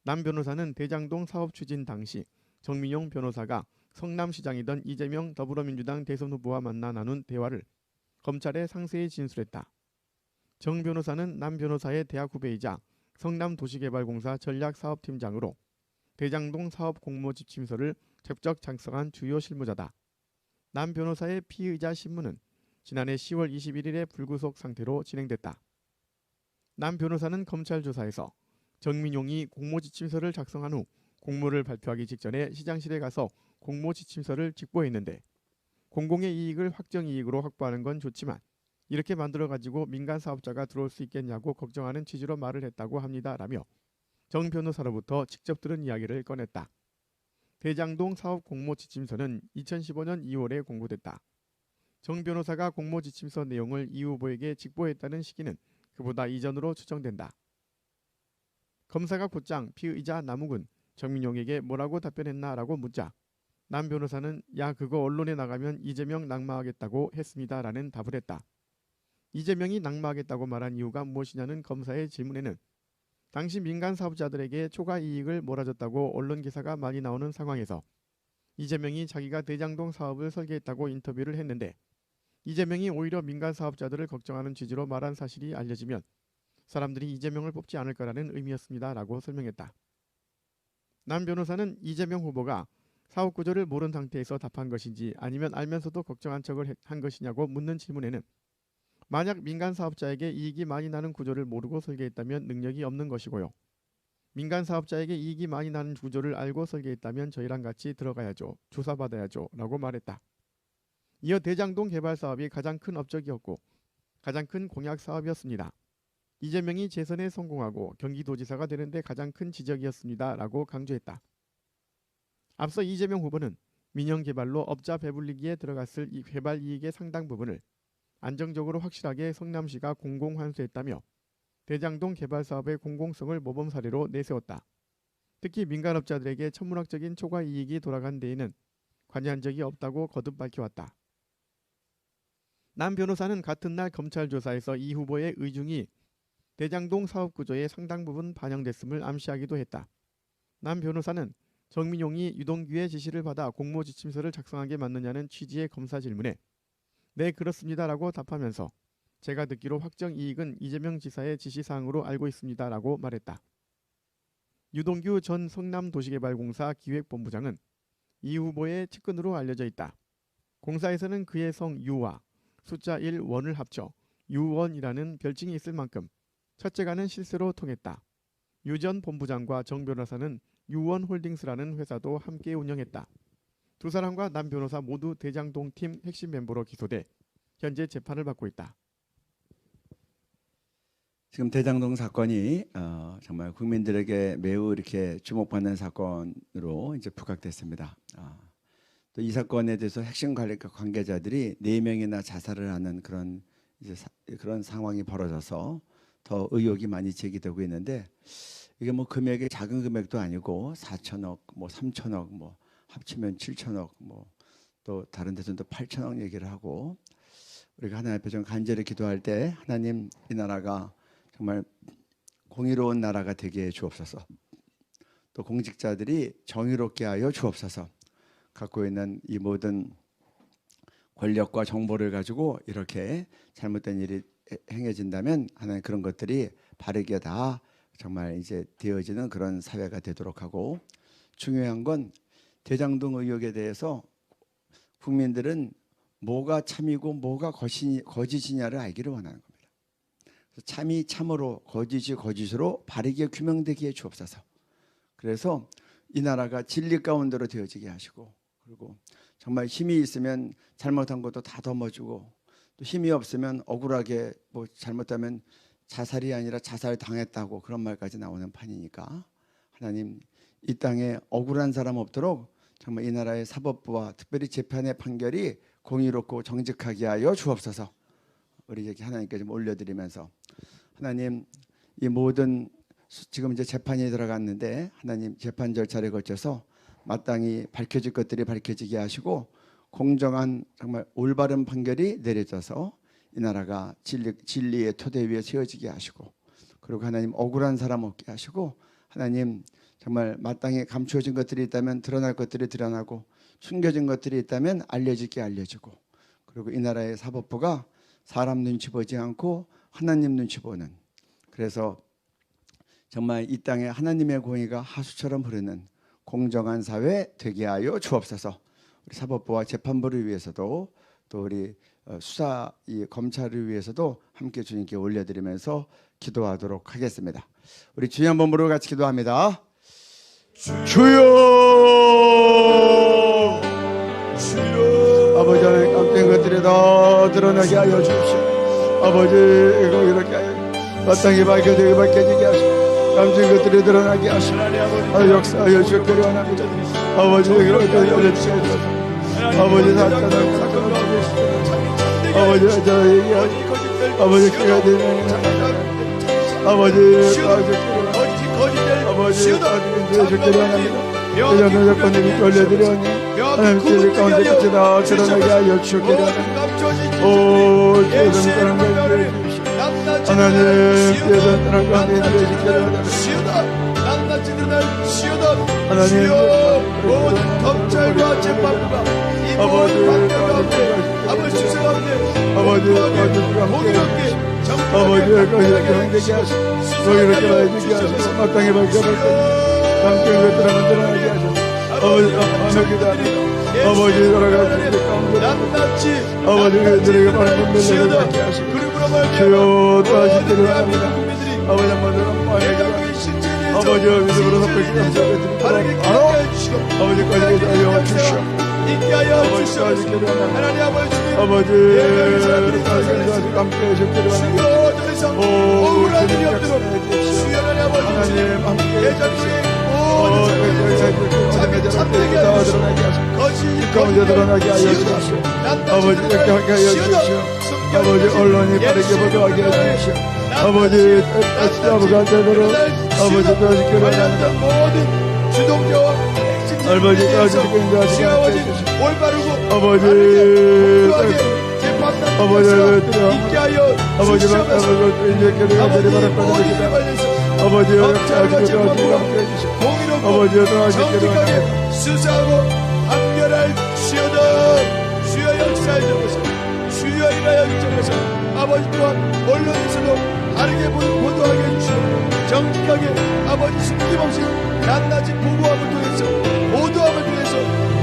남 변호사는 대장동 사업 추진 당시 정민용 변호사가 성남시장이던 이재명 더불어민주당 대선 후보와 만나 나눈 대화를 검찰에 상세히 진술했다. 정 변호사는 남 변호사의 대학 후배이자 성남도시개발공사 전략사업팀장으로 대장동 사업 공모지침서를 직접 작성한 주요 실무자다. 남 변호사의 피의자 신문은 지난해 10월 21일에 불구속 상태로 진행됐다. 남 변호사는 검찰 조사에서 정민용이 공모지침서를 작성한 후 공모를 발표하기 직전에 시장실에 가서 공모지침서를 직보했는데 공공의 이익을 확정이익으로 확보하는 건 좋지만 이렇게 만들어가지고 민간 사업자가 들어올 수 있겠냐고 걱정하는 취지로 말을 했다고 합니다라며 정 변호사로부터 직접 들은 이야기를 꺼냈다. 대장동 사업 공모지침서는 2015년 2월에 공고됐다. 정 변호사가 공모지침서 내용을 이 후보에게 직보했다는 시기는 그보다 이전으로 추정된다. 검사가 곧장 피의자 남욱은 정민용에게 뭐라고 답변했나라고 묻자 남 변호사는 야 그거 언론에 나가면 이재명 낙마하겠다고 했습니다라는 답을 했다. 이재명이 낙마하겠다고 말한 이유가 무엇이냐는 검사의 질문에는 당시 민간 사업자들에게 초과 이익을 몰아줬다고 언론 기사가 많이 나오는 상황에서 이재명이 자기가 대장동 사업을 설계했다고 인터뷰를 했는데 이재명이 오히려 민간 사업자들을 걱정하는 취지로 말한 사실이 알려지면 사람들이 이재명을 뽑지 않을 거라는 의미였습니다라고 설명했다. 남 변호사는 이재명 후보가 사업 구조를 모른 상태에서 답한 것인지 아니면 알면서도 걱정한 척을 한 것이냐고 묻는 질문에는 만약 민간 사업자에게 이익이 많이 나는 구조를 모르고 설계했다면 능력이 없는 것이고요. 민간 사업자에게 이익이 많이 나는 구조를 알고 설계했다면 저희랑 같이 들어가야죠. 조사받아야죠. 라고 말했다. 이어 대장동 개발 사업이 가장 큰 업적이었고 가장 큰 공약 사업이었습니다. 이재명이 재선에 성공하고 경기도지사가 되는데 가장 큰 지적이었습니다. 라고 강조했다. 앞서 이재명 후보는 민영개발로 업자 배불리기에 들어갔을 이 개발 이익의 상당 부분을 안정적으로 확실하게 성남시가 공공환수했다며 대장동 개발 사업의 공공성을 모범 사례로 내세웠다. 특히 민간업자들에게 천문학적인 초과 이익이 돌아간 데에는 관여한 적이 없다고 거듭 밝혀왔다. 남 변호사는 같은 날 검찰 조사에서 이 후보의 의중이 대장동 사업 구조의 상당 부분 반영됐음을 암시하기도 했다. 남 변호사는 정민용이 유동규의 지시를 받아 공모지침서를 작성하게 맞느냐는 취지의 검사 질문에 네 그렇습니다라고 답하면서 제가 듣기로 확정 이익은 이재명 지사의 지시사항으로 알고 있습니다라고 말했다. 유동규 전 성남도시개발공사 기획본부장은 이 후보의 측근으로 알려져 있다. 공사에서는 그의 성 유와 숫자 1원을 합쳐 유원이라는 별칭이 있을 만큼 첫째가는 실세로 통했다. 유 전 본부장과 정 변호사는 유원홀딩스라는 회사도 함께 운영했다. 두 사람과 남 변호사 모두 대장동 팀 핵심 멤버로 기소돼 현재 재판을 받고 있다. 지금 대장동 사건이 정말 국민들에게 매우 이렇게 주목받는 사건으로 이제 부각됐습니다. 또 이 사건에 대해서 핵심 관계자들이 4명이나 자살을 하는 그런 그런 상황이 벌어져서 더 의혹이 많이 제기되고 있는데 이게 뭐 금액이 작은 금액도 아니고 4천억, 뭐 3천억, 뭐 합치면 7천억, 뭐 또 다른 데서는 또 8천억 얘기를 하고 우리가 하나님 앞에 좀 간절히 기도할 때 하나님 이 나라가 정말 공의로운 나라가 되게 해 주옵소서. 또 공직자들이 정의롭게 하여 주옵소서. 갖고 있는 이 모든 권력과 정보를 가지고 이렇게 잘못된 일이 행해진다면 하나님 그런 것들이 바르게 다 정말 이제 되어지는 그런 사회가 되도록 하고 중요한 건 대장동 의혹에 대해서 국민들은 뭐가 참이고 뭐가 거짓이냐를 알기를 원하는 겁니다. 참이 참으로 거짓이 거짓으로 바르게 규명되게 해 주옵소서. 그래서 이 나라가 진리 가운데로 되어지게 하시고 그리고 정말 힘이 있으면 잘못한 것도 다 덮어주고 또 힘이 없으면 억울하게 뭐 잘못하면 자살이 아니라 자살 당했다고 그런 말까지 나오는 판이니까 하나님 이 땅에 억울한 사람 없도록 정말 이 나라의 사법부와 특별히 재판의 판결이 공의롭고 정직하게 하여 주옵소서. 우리 이렇게 하나님께 좀 올려드리면서 하나님 이 모든 지금 이제 재판이 들어갔는데 하나님 재판 절차를 거쳐서 마땅히 밝혀질 것들이 밝혀지게 하시고 공정한 정말 올바른 판결이 내려져서 이 나라가 진리의 토대 위에 세워지게 하시고 그리고 하나님 억울한 사람 없게 하시고 하나님 정말 마땅히 감추어진 것들이 있다면 드러날 것들이 드러나고 숨겨진 것들이 있다면 알려지게 알려지고 그리고 이 나라의 사법부가 사람 눈치 보지 않고 하나님 눈치 보는 그래서 정말 이 땅에 하나님의 공의가 하수처럼 흐르는 공정한 사회 되게 하여 주옵소서. 우리 사법부와 재판부를 위해서도 또 우리 수사 이 검찰을 위해서도 함께 주님께 올려드리면서 기도하도록 하겠습니다. 우리 주여 한번 부르고 같이 기도합니다. 주여 주여 아버지 하나님 깜짝 것들이 다 드러나게 하여 주십시오. 아버지 이거 이렇게 마땅히 밝혀지게 하시고 깜짝 것들이 드러나게 하시고 역사하여 주시기를 원합니다. 아버지 이거 열려주시옵소서. 아버지 사건 아버지 저 얘기하시고 아버지 기가 되는 아버지 아버지 주시기를 원합니다. 대장동 사건을 올려드려니 하나님 진리 가운데 끝이 다 드러나게 하여 주시기를 원합니다. 오 주여 사랑 가운데 주십시오. 하나님 주여 사랑 가운데 주시기를 원합니다. 하나님 모든 검찰과 재판부가 이 모든 판결 가운데 아버지 수사 가운데 아버지 공의롭게 아버지 경되게 하시고 너희를 떠나주게 하시고 마땅히 밝혀볼 함께 것들을 만들어내게 하시고 아버지 아버지 아버지 돌아가시고 낱낱이 아버지 그들에게 바른 분들을 받게 하시고 주여 도와주시기를 원합니다. 아버지 한번 대장동의 실체에 대해서 아버지 믿음으로 섭백히 감사드리도록 아버지까지 하여 주시오. 인기하여 주시옵소서. 하나님 아버지 함께 해주시기를 원합니다. 더 이상 억울한 일이 없도록 주여 하나님 아버지 하나님 함께 대장동의 모든 자기 참되게 하여 주시고 거짓이 가운데 드러나게 하여 주십시오. 아버지 이렇게 하게 하여 주십시오. 아버지 언론이 빠르게 보도하게 하여 주십시오. 아버지 아버지가 되도록 아버지 도와주시기를 원합니다. 모든 주동자와 아버지 도와주시기를 원합니다. 올바르고 아버지 공정하게 재판 만나는 아버지, 역사가 주여. 있게 하여 아버지, 주시옵소서. 아버지 이 모든 관련해서 아버지여, 검찰과 재판부가 공의롭고 정직하게 수사하고 판결할 주여다. 주여 역사에 적어서 주여 일하여 적어서 아버지 또한 언론에서도 다르게 보도하게 해주시고 정직하게 아버지 숨김없이 낱낱이 보고함을 통해서 보도함을 통해서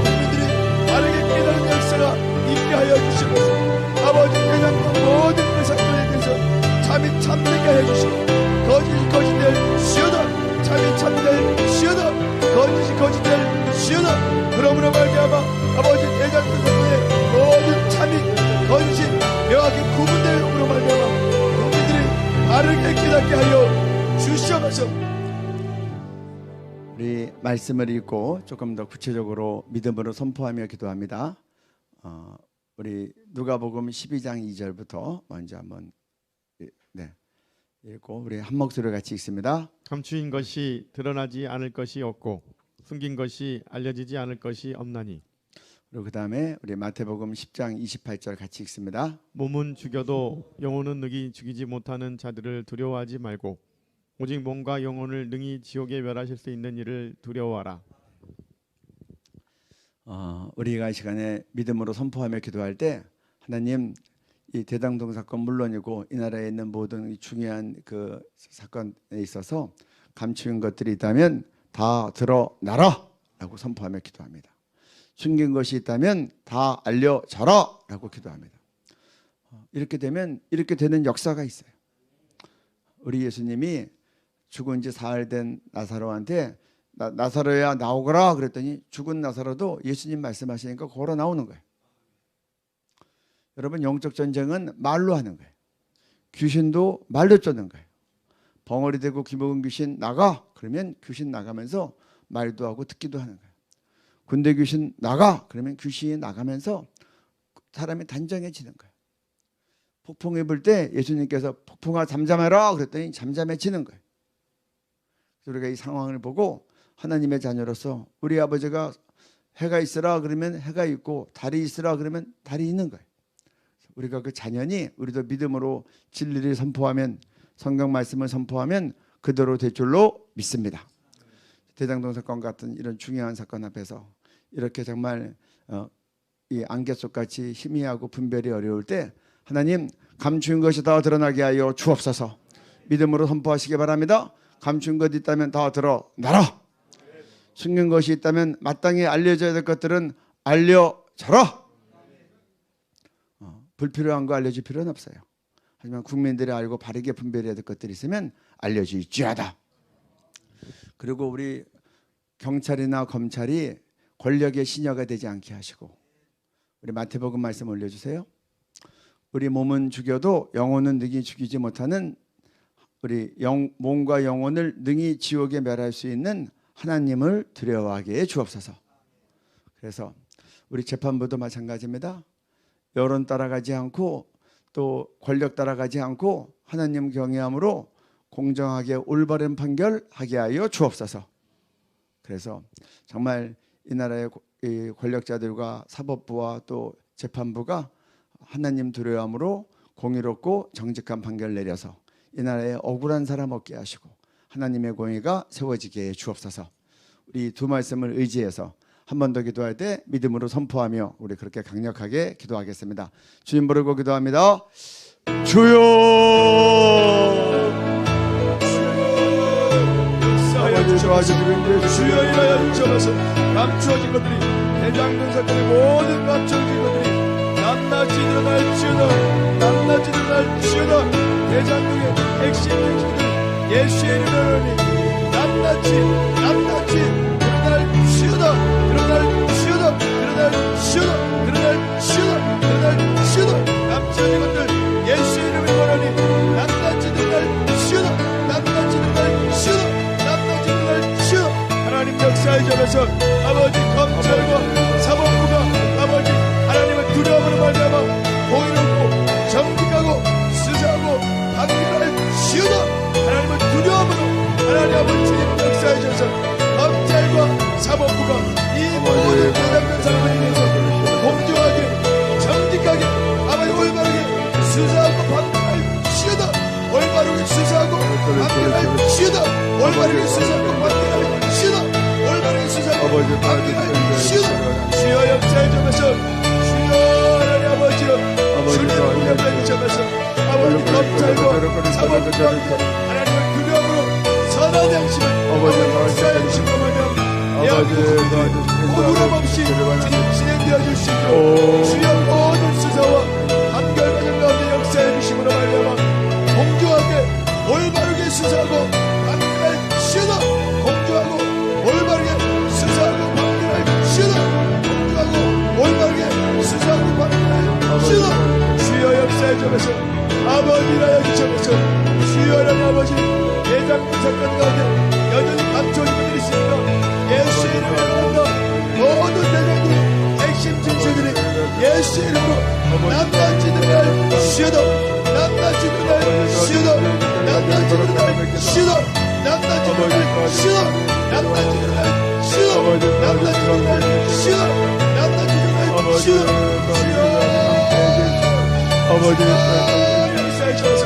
국민들이 다르게 깨달은 역사가 있게 하여 주시옵소서. 아버지 대장동 모든 그 사건에 대해서 참이 참되게 해주시고 거짓이 거짓될 시어다. 참이 참될 시어다. 거짓이 거짓될 시어다. 그러므로 말미암아 아버지 대장동 사건의 모든 참이 거짓이 명확히 구분되므로 말미암아 국민들이 바르게 깨닫게 하여 주시옵소서. 우리 말씀을 읽고 조금 더 구체적으로 믿음으로 선포하며 기도합니다. 우리 누가복음 12장 2절부터 먼저 한번 읽고 우리 한 목소리로 같이 읽습니다. 감추인 것이 드러나지 않을 것이 없고 숨긴 것이 알려지지 않을 것이 없나니. 그리고 그 다음에 우리 마태복음 10장 28절 같이 읽습니다. 몸은 죽여도 영혼은 능히 죽이지 못하는 자들을 두려워하지 말고 오직 몸과 영혼을 능히 지옥에 멸하실 수 있는 이를 두려워하라. 우리가 이 시간에 믿음으로 선포하며 기도할 때 하나님 이 대장동 사건 물론이고 이 나라에 있는 모든 중요한 그 사건에 있어서 감추인 것들이 있다면 다 드러나라라고 선포하며 기도합니다. 숨긴 것이 있다면 다 알려져라라고 기도합니다. 이렇게 되면 이렇게 되는 역사가 있어요. 우리 예수님이 죽은 지 사흘 된 나사로한테 나사로야 나오거라 그랬더니 죽은 나사로도 예수님 말씀하시니까 걸어 나오는 거예요. 여러분 영적 전쟁은 말로 하는 거예요. 귀신도 말로 쫓는 거예요. 벙어리 되고 귀먹은 귀신 나가 그러면 귀신 나가면서 말도 하고 듣기도 하는 거예요. 군대 귀신 나가 그러면 귀신이 나가면서 사람이 단정해지는 거예요. 폭풍이 불 때 예수님께서 폭풍아 잠잠해라 그랬더니 잠잠해지는 거예요. 우리가 이 상황을 보고 하나님의 자녀로서 우리 아버지가 해가 있으라 그러면 해가 있고 달이 있으라 그러면 달이 있는 거예요. 우리가 그 자녀니 우리도 믿음으로 진리를 선포하면 성경 말씀을 선포하면 그대로 될 줄로 믿습니다. 대장동 사건 같은 이런 중요한 사건 앞에서 이렇게 정말 이 안개 속같이 희미하고 분별이 어려울 때 하나님 감추인 것이 다 드러나게 하여 주옵소서. 믿음으로 선포하시기 바랍니다. 감춘 것 있다면 다 드러나라. 숨긴 것이 있다면 마땅히 알려져야 될 것들은 알려져라. 불필요한 거 알려줄 필요는 없어요. 하지만 국민들이 알고 바르게 분별해야 될 것들이 있으면 알려질지어다. 그리고 우리 경찰이나 검찰이 권력의 시녀가 되지 않게 하시고 우리 마태복음 말씀 올려주세요. 우리 몸은 죽여도 영혼은 능히 죽이지 못하는 우리 몸과 영혼을 능히 지옥에 멸할 수 있는 하나님을 두려워하게 해 주옵소서. 그래서 우리 재판부도 마찬가지입니다. 여론 따라가지 않고 또 권력 따라가지 않고 하나님 경외함으로 공정하게 올바른 판결하게 하여 주옵소서. 그래서 정말 이 나라의 권력자들과 사법부와 또 재판부가 하나님 두려움으로 공의롭고 정직한 판결을 내려서 이 나라에 억울한 사람 없게 하시고 하나님의 공의가 세워지게 해 주옵소서. 우리 두 말씀을 의지해서 한 번 더 기도할 때 믿음으로 선포하며 우리 그렇게 강력하게 기도하겠습니다. 주님 부르고 기도합니다. 주여 주여 일하여 주옵소서. 감추어진 것들이 대장동 사건의 모든 감추어진 것들이 낱낱이 드러날지어다. 낱낱이 드러날지어다. 대장동의 핵심 중심들 예수의 이름으로 낱낱이 드러날지어다. 드러날지어다. 드러날지어다. 드러날지어다. 드러날지어다. 감추어진 것들 예수의 이름을 원하니 낱낱이 드러날지어다. 낱낱이 드러날지어다. 하나님 역사의 점에서 아버지 검찰과 사법부가 아버지 하나님의 두려움으로 말미암아 공의롭고 정직하고 수사하고 판결할 시어다. 하나님의 두려움으로 하나님 아버지 주님 역사의 점에서 검찰과 사법부가 이 모든 대장동 사건에 대해서 공정하게 정직하게 아버지 올바른 아버지 강렬하게 주여 주여 역사의 점에서 주여 하나님 아버지 주님 우리의 점에서 아버지 검찰과 사법부 하나님의 규명으로 선한 양심을 역사해 주시고 오그럼 없이 진행되어 주시고 주여 모든 수사와 한결같은 가운데 역사해 주심으로 말미암아 공정하게 올바르게 수사하고 판결할 시다 공정하고 올바르게 수사하고 판결할 시다 공정하고 올바르게 수사하고 판결할 시다 주여 역사의 점에서 아버지라 여기 점에서 주여라는 아버지 대장동 사건 가운데 여전히 감춰진 것들이 있습니다. 예수의 이름으로 한다. 모든 대장동 핵심 진술들이 예수의 이름으로 낱낱이 드러날 시다 낱낱이 드러날 시다 낱낱이 드러날 시다 낱낱이 드러날 시다 낱낱이 드러날 시다 낱낱이 드러날 시다 낱낱이 드러날 시다 아버지 역사에 주셔서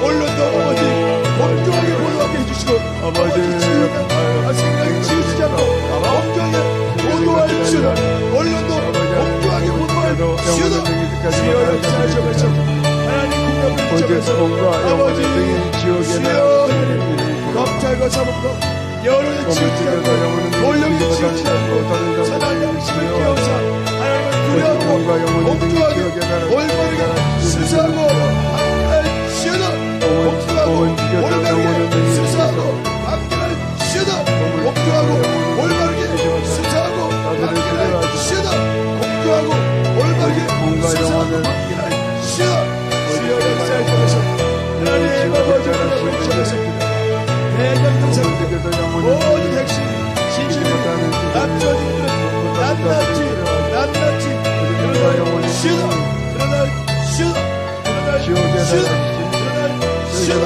언론도 아버지 공정하게 보도하게 해주시고 아버지 생각이 지우지지 않고 공정하게 보도할 줄 언론도 공정하게 보도할 줄 주여 역사에 주셔서 하나님 국가를 주셔서 아버지 주여 검찰과 사법부 여론에 치우치지 않고 권력에 치우치지 않고 선한 양심을 깨우사 하나님을 두려워하고 공정하게 올바르게 수사하고 판결할 시다 공정하고 올바르게 수사하고 판결할 시다 공정하고 올바르게 수사하고 판결할 시다 공정하고 올바르게 수사하고 판결할 시다 주여 역사에 주셔서 하나님 아버지 주셔서 대장동 사건 모든 핵심 진실이 납치어진 것들은 낱낱이 드러날 시다 드러날 시다 드러날 시다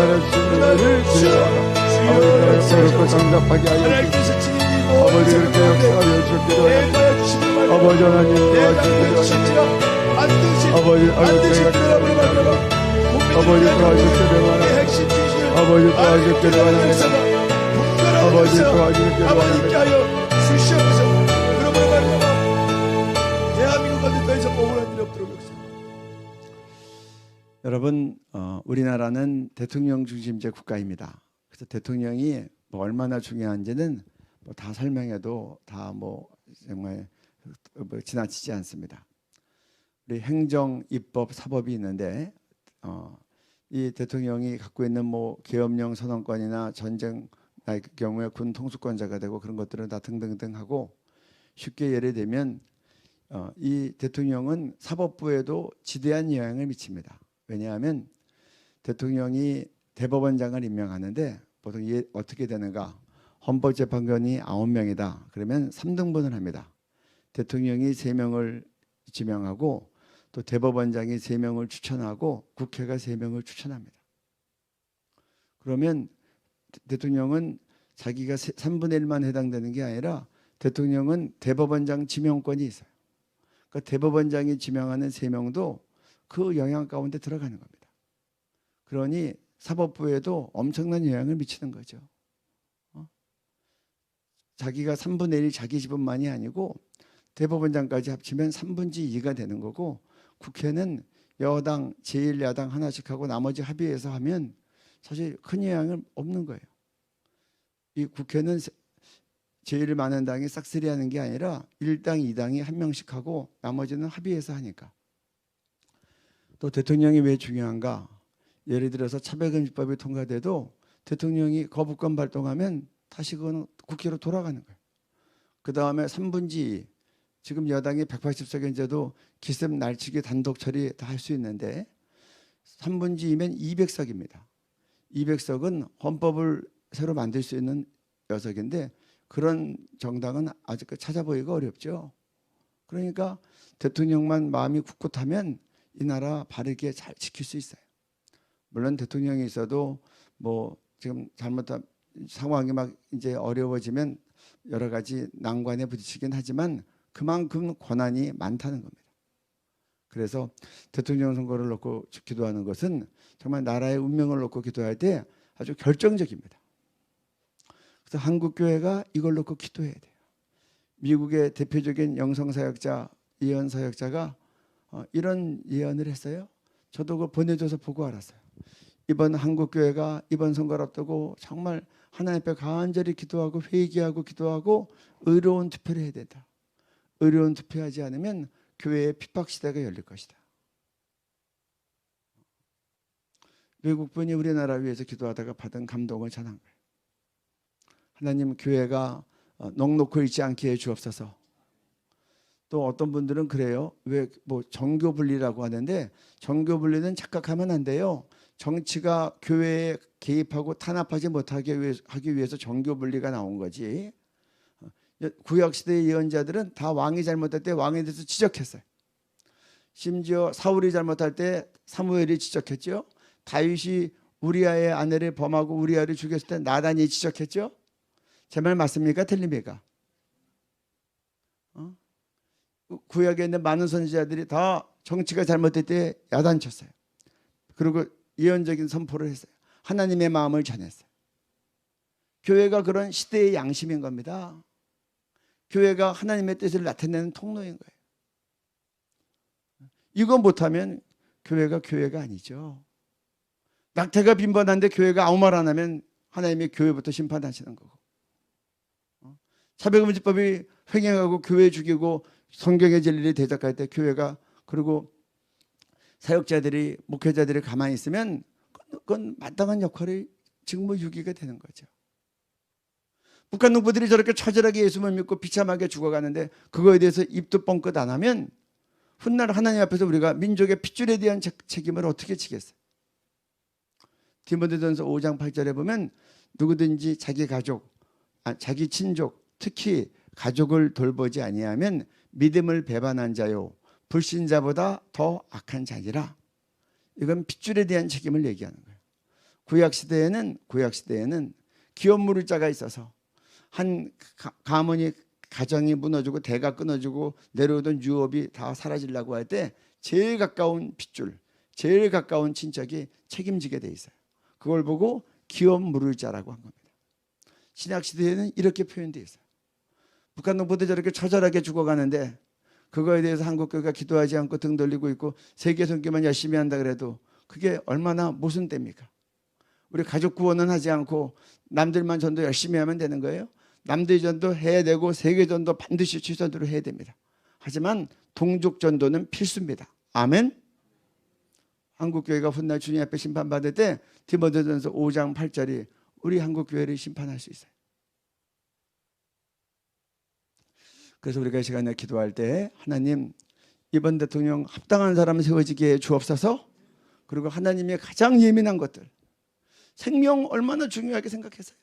드러날 시다 새롭고 정답하게 하여 하나님께서 진리고 아버지를 역사하여 주시기를 대가여 주시는 아버지 하나님 대가여 주시지라 반드시 드러나버려 말미암아 아버지 도와주시기를 바랍니다. 핵심 진실 아버지 도와주시기를 바랍니다. 아버지 도와주시기를 아버지께 바랍니다. 하여 주시옵소서. 그러므로 말미암아 대한민국 가운데 더 이상 억울한 일이 없도록 역사. 여러분, 우리나라는 대통령 중심제 국가입니다. 그래서 대통령이 뭐 얼마나 중요한지는 뭐 다 설명해도 다 뭐 정말 지나치지 않습니다. 우리 행정, 입법, 사법이 있는데 이 대통령이 갖고 있는 뭐 계엄령 선언권이나 전쟁 날 경우에 군 통수권자가 되고 그런 것들은 다 등등등하고 쉽게 예를 들면 이 대통령은 사법부에도 지대한 영향을 미칩니다. 왜냐하면 대통령이 대법원장을 임명하는데 보통 이게 어떻게 되는가? 헌법재판관이 9명이다. 그러면 3등분을 합니다. 대통령이 3명을 지명하고 또 대법원장이 3명을 추천하고 국회가 3명을 추천합니다. 그러면 대통령은 자기가 3분의 1만 해당되는 게 아니라 대통령은 대법원장 지명권이 있어요. 그러니까 대법원장이 지명하는 3명도 그 영향 가운데 들어가는 겁니다. 그러니 사법부에도 엄청난 영향을 미치는 거죠. 자기가 3분의 1이 자기 지분만이 아니고 대법원장까지 합치면 3분의 2가 되는 거고 국회는 여당, 제1야당 하나씩 하고 나머지 합의해서 하면 사실 큰 영향은 없는 거예요. 이 국회는 제일 많은 당이 싹쓸이 하는 게 아니라 1당, 2당이 한 명씩 하고 나머지는 합의해서 하니까. 또 대통령이 왜 중요한가? 예를 들어서 차별금지법이 통과돼도 대통령이 거부권 발동하면 다시 그건 국회로 돌아가는 거예요. 그 다음에 3분의 2, 지금 여당이 180석인데도 기습 날치기 단독 처리 다 할 수 있는데 3분의 2면 200석입니다. 200석은 헌법을 새로 만들 수 있는 녀석인데 그런 정당은 아직 찾아보기가 어렵죠. 그러니까 대통령만 마음이 굳굳하면 이 나라 바르게 잘 지킬 수 있어요. 물론 대통령이 있어도 뭐 지금 잘못한 상황이 막 이제 어려워지면 여러 가지 난관에 부딪히긴 하지만 그만큼 권한이 많다는 겁니다. 그래서 대통령 선거를 놓고 기도하는 것은 정말 나라의 운명을 놓고 기도할 때 아주 결정적입니다. 그래서 한국교회가 이걸 놓고 기도해야 돼요. 미국의 대표적인 영성사역자 예언사역자가 이런 예언을 했어요. 저도 그거 보내줘서 보고 알았어요. 이번 한국교회가 이번 선거를 앞두고 정말 하나님 앞에 간절히 기도하고 회개하고 기도하고 의로운 투표를 해야 된다. 의로운 투표하지 않으면 교회의 핍박시대가 열릴 것이다. 외국분이 우리나라 위해서 기도하다가 받은 감동을 전한 거예요. 하나님 교회가 넉넉히 있지 않게 해 주옵소서. 또 어떤 분들은 그래요. 왜 뭐 정교 분리라고 하는데 정교 분리는 착각하면 안 돼요. 정치가 교회에 개입하고 탄압하지 못하게 하기 위해서 정교 분리가 나온 거지. 구약 시대의 예언자들은 다 왕이 잘못할 때 왕에 대해서 지적했어요. 심지어 사울이 잘못할 때 사무엘이 지적했죠. 다윗이 우리아의 아내를 범하고 우리아를 죽였을 때 나단이 지적했죠. 제 말 맞습니까? 틀립니까? 구약에 있는 많은 선지자들이 다 정치가 잘못될 때 야단쳤어요. 그리고 예언적인 선포를 했어요. 하나님의 마음을 전했어요. 교회가 그런 시대의 양심인 겁니다. 교회가 하나님의 뜻을 나타내는 통로인 거예요. 이거 못하면 교회가 아니죠. 낙태가 빈번한데 교회가 아무 말 안 하면 하나님이 교회부터 심판하시는 거고, 차별금지법이 횡행하고 교회 죽이고 성경의 진리를 대적할 때 교회가, 그리고 사역자들이 목회자들이 가만히 있으면 그건 마땅한 역할이 직무유기가 되는 거죠. 북한 농부들이 저렇게 처절하게 예수님을 믿고 비참하게 죽어가는데 그거에 대해서 입도 뻥끗 안 하면 훗날 하나님 앞에서 우리가 민족의 핏줄에 대한 책임을 어떻게 지겠어요? 디모데전서 5장 8절에 보면 누구든지 자기 가족, 자기 친족, 특히 가족을 돌보지 아니하면 믿음을 배반한 자요 불신자보다 더 악한 자니라. 이건 핏줄에 대한 책임을 얘기하는 거예요. 구약 시대에는 기업 물을 자가 있어서 한 가문이 가정이 무너지고 대가 끊어지고 내려오던 유업이 다 사라지려고 할 때 제일 가까운 핏줄, 제일 가까운 친척이 책임지게 돼 있어요. 그걸 보고 기업 물을 자라고 한 겁니다. 신약 시대에는 이렇게 표현되어 있어요. 북한 농부들 저렇게 처절하게 죽어가는데 그거에 대해서 한국교회가 기도하지 않고 등 돌리고 있고 세계 선교만 열심히 한다 그래도 그게 얼마나 모순됩니까? 우리 가족 구원은 하지 않고 남들만 전도 열심히 하면 되는 거예요? 남들 전도 해야 되고 세계 전도 반드시 최선으로 해야 됩니다. 하지만 동족 전도는 필수입니다. 아멘. 한국교회가 훗날 주님 앞에 심판받을 때 디모데전서 5장 8절이 우리 한국교회를 심판할 수 있어요. 그래서 우리가 이 시간에 기도할 때 하나님 이번 대통령 합당한 사람 세워지게 해 주옵소서. 그리고 하나님의 가장 예민한 것들, 생명 얼마나 중요하게 생각했어요.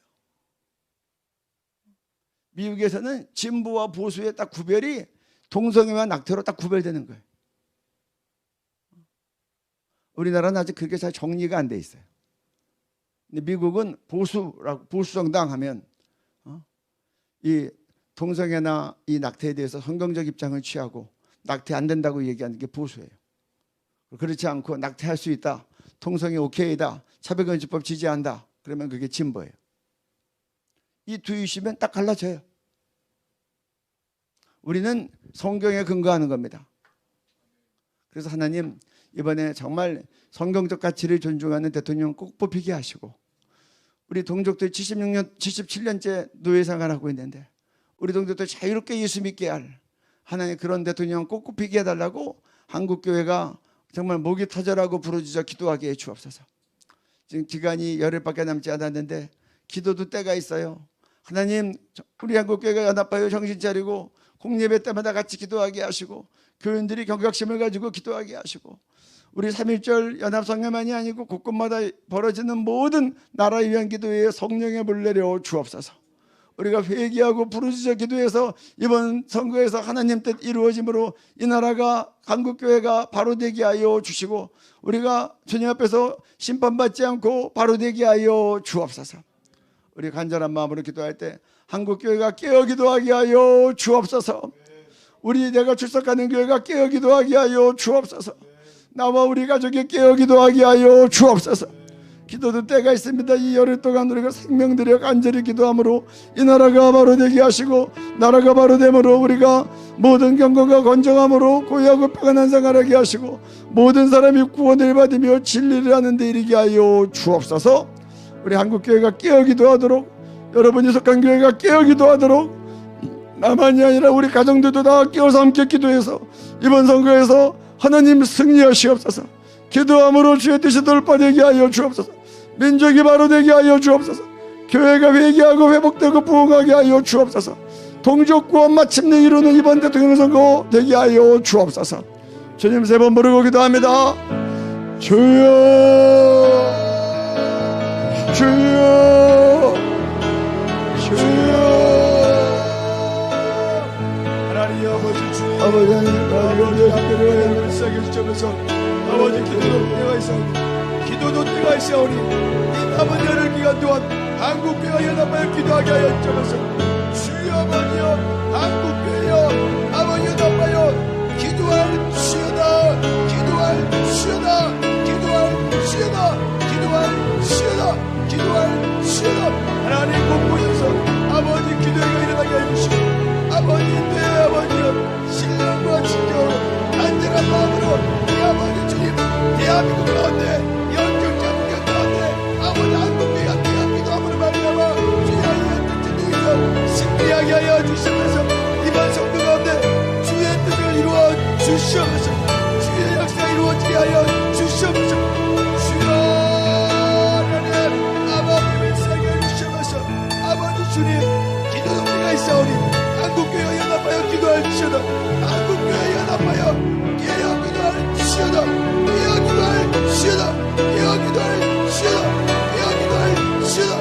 미국에서는 진보와 보수의 딱 구별이 동성애와 낙태로 딱 구별되는 거예요. 우리나라는 아직 그렇게 잘 정리가 안 돼 있어요. 근데 미국은 보수 정당 하면 이 동성애나 이 낙태에 대해서 성경적 입장을 취하고 낙태 안 된다고 얘기하는 게 보수예요. 그렇지 않고 낙태할 수 있다, 동성애 오케이다, 차별금지법 지지한다, 그러면 그게 진보예요. 이 두 이슈면 딱 갈라져요. 우리는 성경에 근거하는 겁니다. 그래서 하나님 이번에 정말 성경적 가치를 존중하는 대통령 꼭 뽑히게 하시고, 우리 동족들 77년째 노예 생활하고 있는데 우리 동족들 자유롭게 예수 믿게 할 하나님 그런 대통령 꼭 뽑히게 해달라고 한국교회가 정말 목이 터져라고 부르짖어 기도하게 해 주옵소서. 지금 기간이 열흘밖에 남지 않았는데 기도도 때가 있어요. 하나님 우리 한국교회가 연합하여 정신 차리고 공예배 때마다 같이 기도하게 하시고 교인들이 경각심을 가지고 기도하게 하시고 우리 3.1절 연합성회만이 아니고 곳곳마다 벌어지는 모든 나라를 위한 기도에 성령의 불 내려 주옵소서. 우리가 회개하고 부르짖어 기도해서 이번 선거에서 하나님 뜻 이루어짐으로 이 나라가 한국교회가 바로 되게 하여 주시고 우리가 주님 앞에서 심판받지 않고 바로 되게 하여 주옵소서. 우리 간절한 마음으로 기도할 때 한국교회가 깨어 기도하게 하여 주옵소서. 우리 내가 출석하는 교회가 깨어 기도하게 하여 주옵소서. 나와 우리 가족이 깨어 기도하게 하여 주옵소서. 기도도 때가 있습니다. 이 열흘 동안 우리가 생명 들여 간절히 기도함으로 이 나라가 바로 되게 하시고, 나라가 바로 됨으로 우리가 모든 경건과 건정함으로 고요하고 평안한 생활하게 하시고, 모든 사람이 구원을 받으며 진리를 하는 데 이르게 하여 주옵소서. 우리 한국교회가 깨어 기도하도록, 여러분이 속한 교회가 깨어 기도하도록, 나만이 아니라 우리 가정들도 다 깨어서 함께 기도해서 이번 선거에서 하나님 승리하시옵소서. 기도함으로 주의 뜻이 돌파되게 하여 주옵소서. 민족이 바로 되게 하여 주옵소서. 교회가 회개하고 회복되고 부흥하게 하여 주옵소서. 동족 구원 마침내 이루는 이번 대통령 선거 되게 하여 주옵소서. 주님 세 번 부르고 기도합니다. 주여, 주여, 주여. 하나님 아버지 주님, 아버지 하나님, 하나님을 시작해 주셔서 아버지 기도도 때가 있사오니, 기도도 때가 있사오니 이 남은 열흘 기간 동안 한국교회가 연합하여 기도하게 하여 주셔서 주여 아버지여, 한국교회여 아버지 연합하여 기도할지어다, 기도할지어다, 기도할지어다, 기도할지어다, 기도할지어다. 하나님 곳곳에서 아버지 기도회가 일어나게 하여 주시고, 아버지 내 아버지여 신령과 진정으로 간절한 마음으로 이 아버지 주님 대한민국 가운데 영적자 문경 가운데 아버지 한국교회가 귀한 기도함으로 말미암아 주의 영적 중에서 승리하게 하여 주시면서 이번 선거 가운데 주의 뜻을 이루어 주시옵소서. 주의 역사 이루어지게 하여 주시옵소서. 주여 하나님 아버지를 사랑해 주시옵소서. 아버지 주님 기도도 때가 있사오니 한국교회가 연합하여 기도할지어다, 한국교회가 연합하여 깨어 기도할지어다, 깨어 기도할지어다, 깨어 기도할지어다, 깨어 기도할지어다,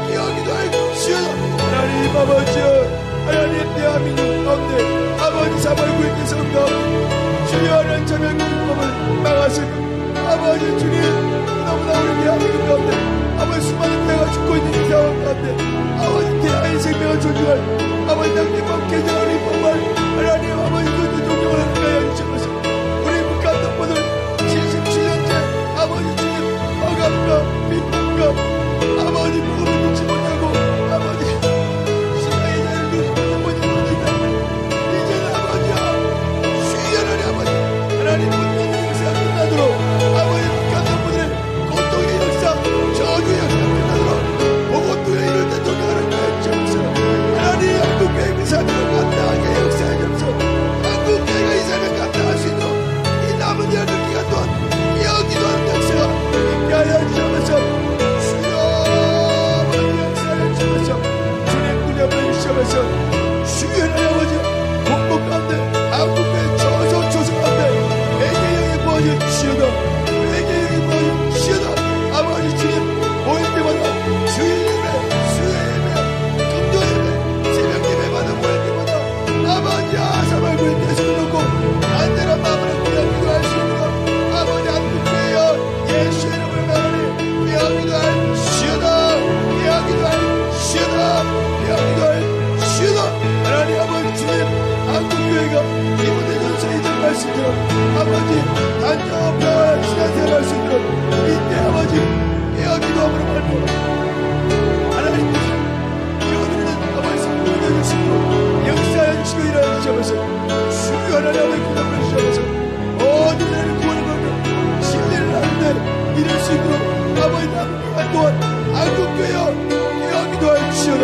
깨어 기도할지어다. 하나님 아버지여, 하나님 대한민국 가운데 아버지 3월 9일 대선 가운데 주여 하나님 자멸국법을 막아서고, 아버지 주님 너무나 우리 대한민국 가운데 아버지 수많은 대가 죽고 있는 이 상황 가운데 아버지 대한의 생명을 존중할 아버지 당신만 개정하는 법만 하나님 아버지 그들 존경을 하여 주시면서 우리 북한 동포들 77년째 아버지 주님 억압과 비판과 아버지 무릎을 놓지 못하고 아버지 신앙의 자유를 누리지 못하고 이제는 아버지야 수연하니 아버지 하나님 문제의 역사가 끝나도록 아버지 북한 동포들의 고통의 역사, 저주의 역사가 끝나도록 보고투에 이룰 때 존경하는 거에 주옵소서. 하나님 한국교회 그 사명을 감당하게 역사해 주옵소서. 한국교회가 이 사명을 감당할 수 있도록 이 남은 열흘 기간 동안 기도하는 역사가 있게 하여 주옵소서. 주여 아버지 역사해 주옵소서. 주님 꾸려버려 주옵소서. 주여 아버지 공복 가운데 한국교회 저소 조성 가운데 회개형이 부어질 주시오다, 회개형이 부어질 주시오다. 아버지 주님 모일 때마다 주일 예배, 수요 예배, 금요 예배, 새벽 예배 받아 모일 때마다 아버지 아사발 구일 계속 놓고 간절한 마음으로 기도할 수 있도록 아버지 한국교회여 예수 이름을 말하니 기도할 시어다, 기도할 시어다, 기도할 시어다. 하나님 아버지 주님 한국교회가 이분의 전세 이전 말씀대로 아버지 단정한 평안한 시간 생활할 수 있도록 이때 아버지 기도함으로 말고 하나님 기도드리는 아버지 성령을 내주시고 역사해 주시고 일하여 주셔서 주여 하나님 아버지 기도함을 주셔서 모든 나라를 구원을 받고 진리를 하는데 이룰 수 있도록 아버지 남은 기간 동안 한국교회여 기도할 주시오라,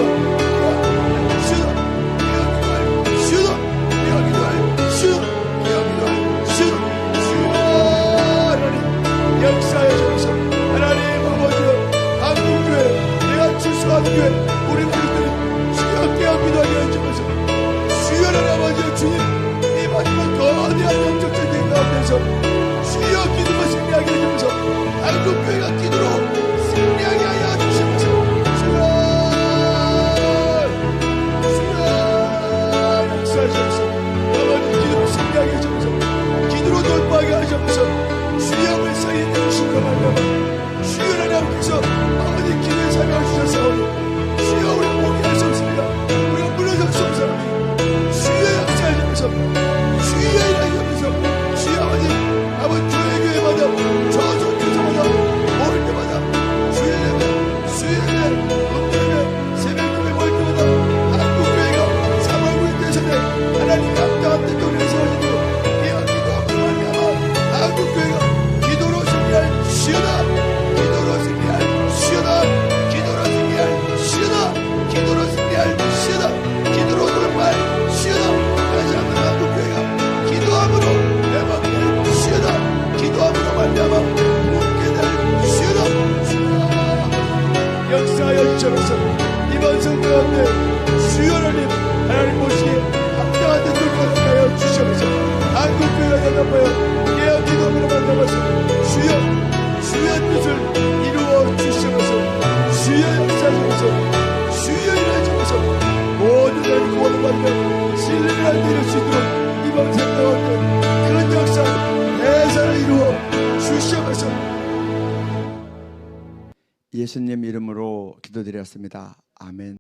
역사에 주셔서 하나님 아버지여 한국교회 내가 출석하는 교회 우리 교회들이 주여 깨어 기도하게 해주면서 주여 하나님 아버지여 주님 이 마지막 거대한 영적 전쟁 가운데서 주여 기도가 승리하게 해주면서 한국교회가 기도로 승리하게 하여 주시면서 주여 역사하셔서 아버지 기도로 승리하게 해주면서 기도로 돌파하게 하셔서 주여 불쌍히 내주시고 말미암아 주여 하나님께서 아버지 기도에 사명을 주셨사오니 주여 우리 포기할 수 없습니다. 우리가 물러설 수 없사오니 주여 역사하시면서 주여 일하시면서 주여 아버지 관련 신뢰를 이룰 수 있도록 이번 생 가운데 큰 역사 대사를 이루어 주시옵소서. 예수님 이름으로 기도드렸습니다. 아멘.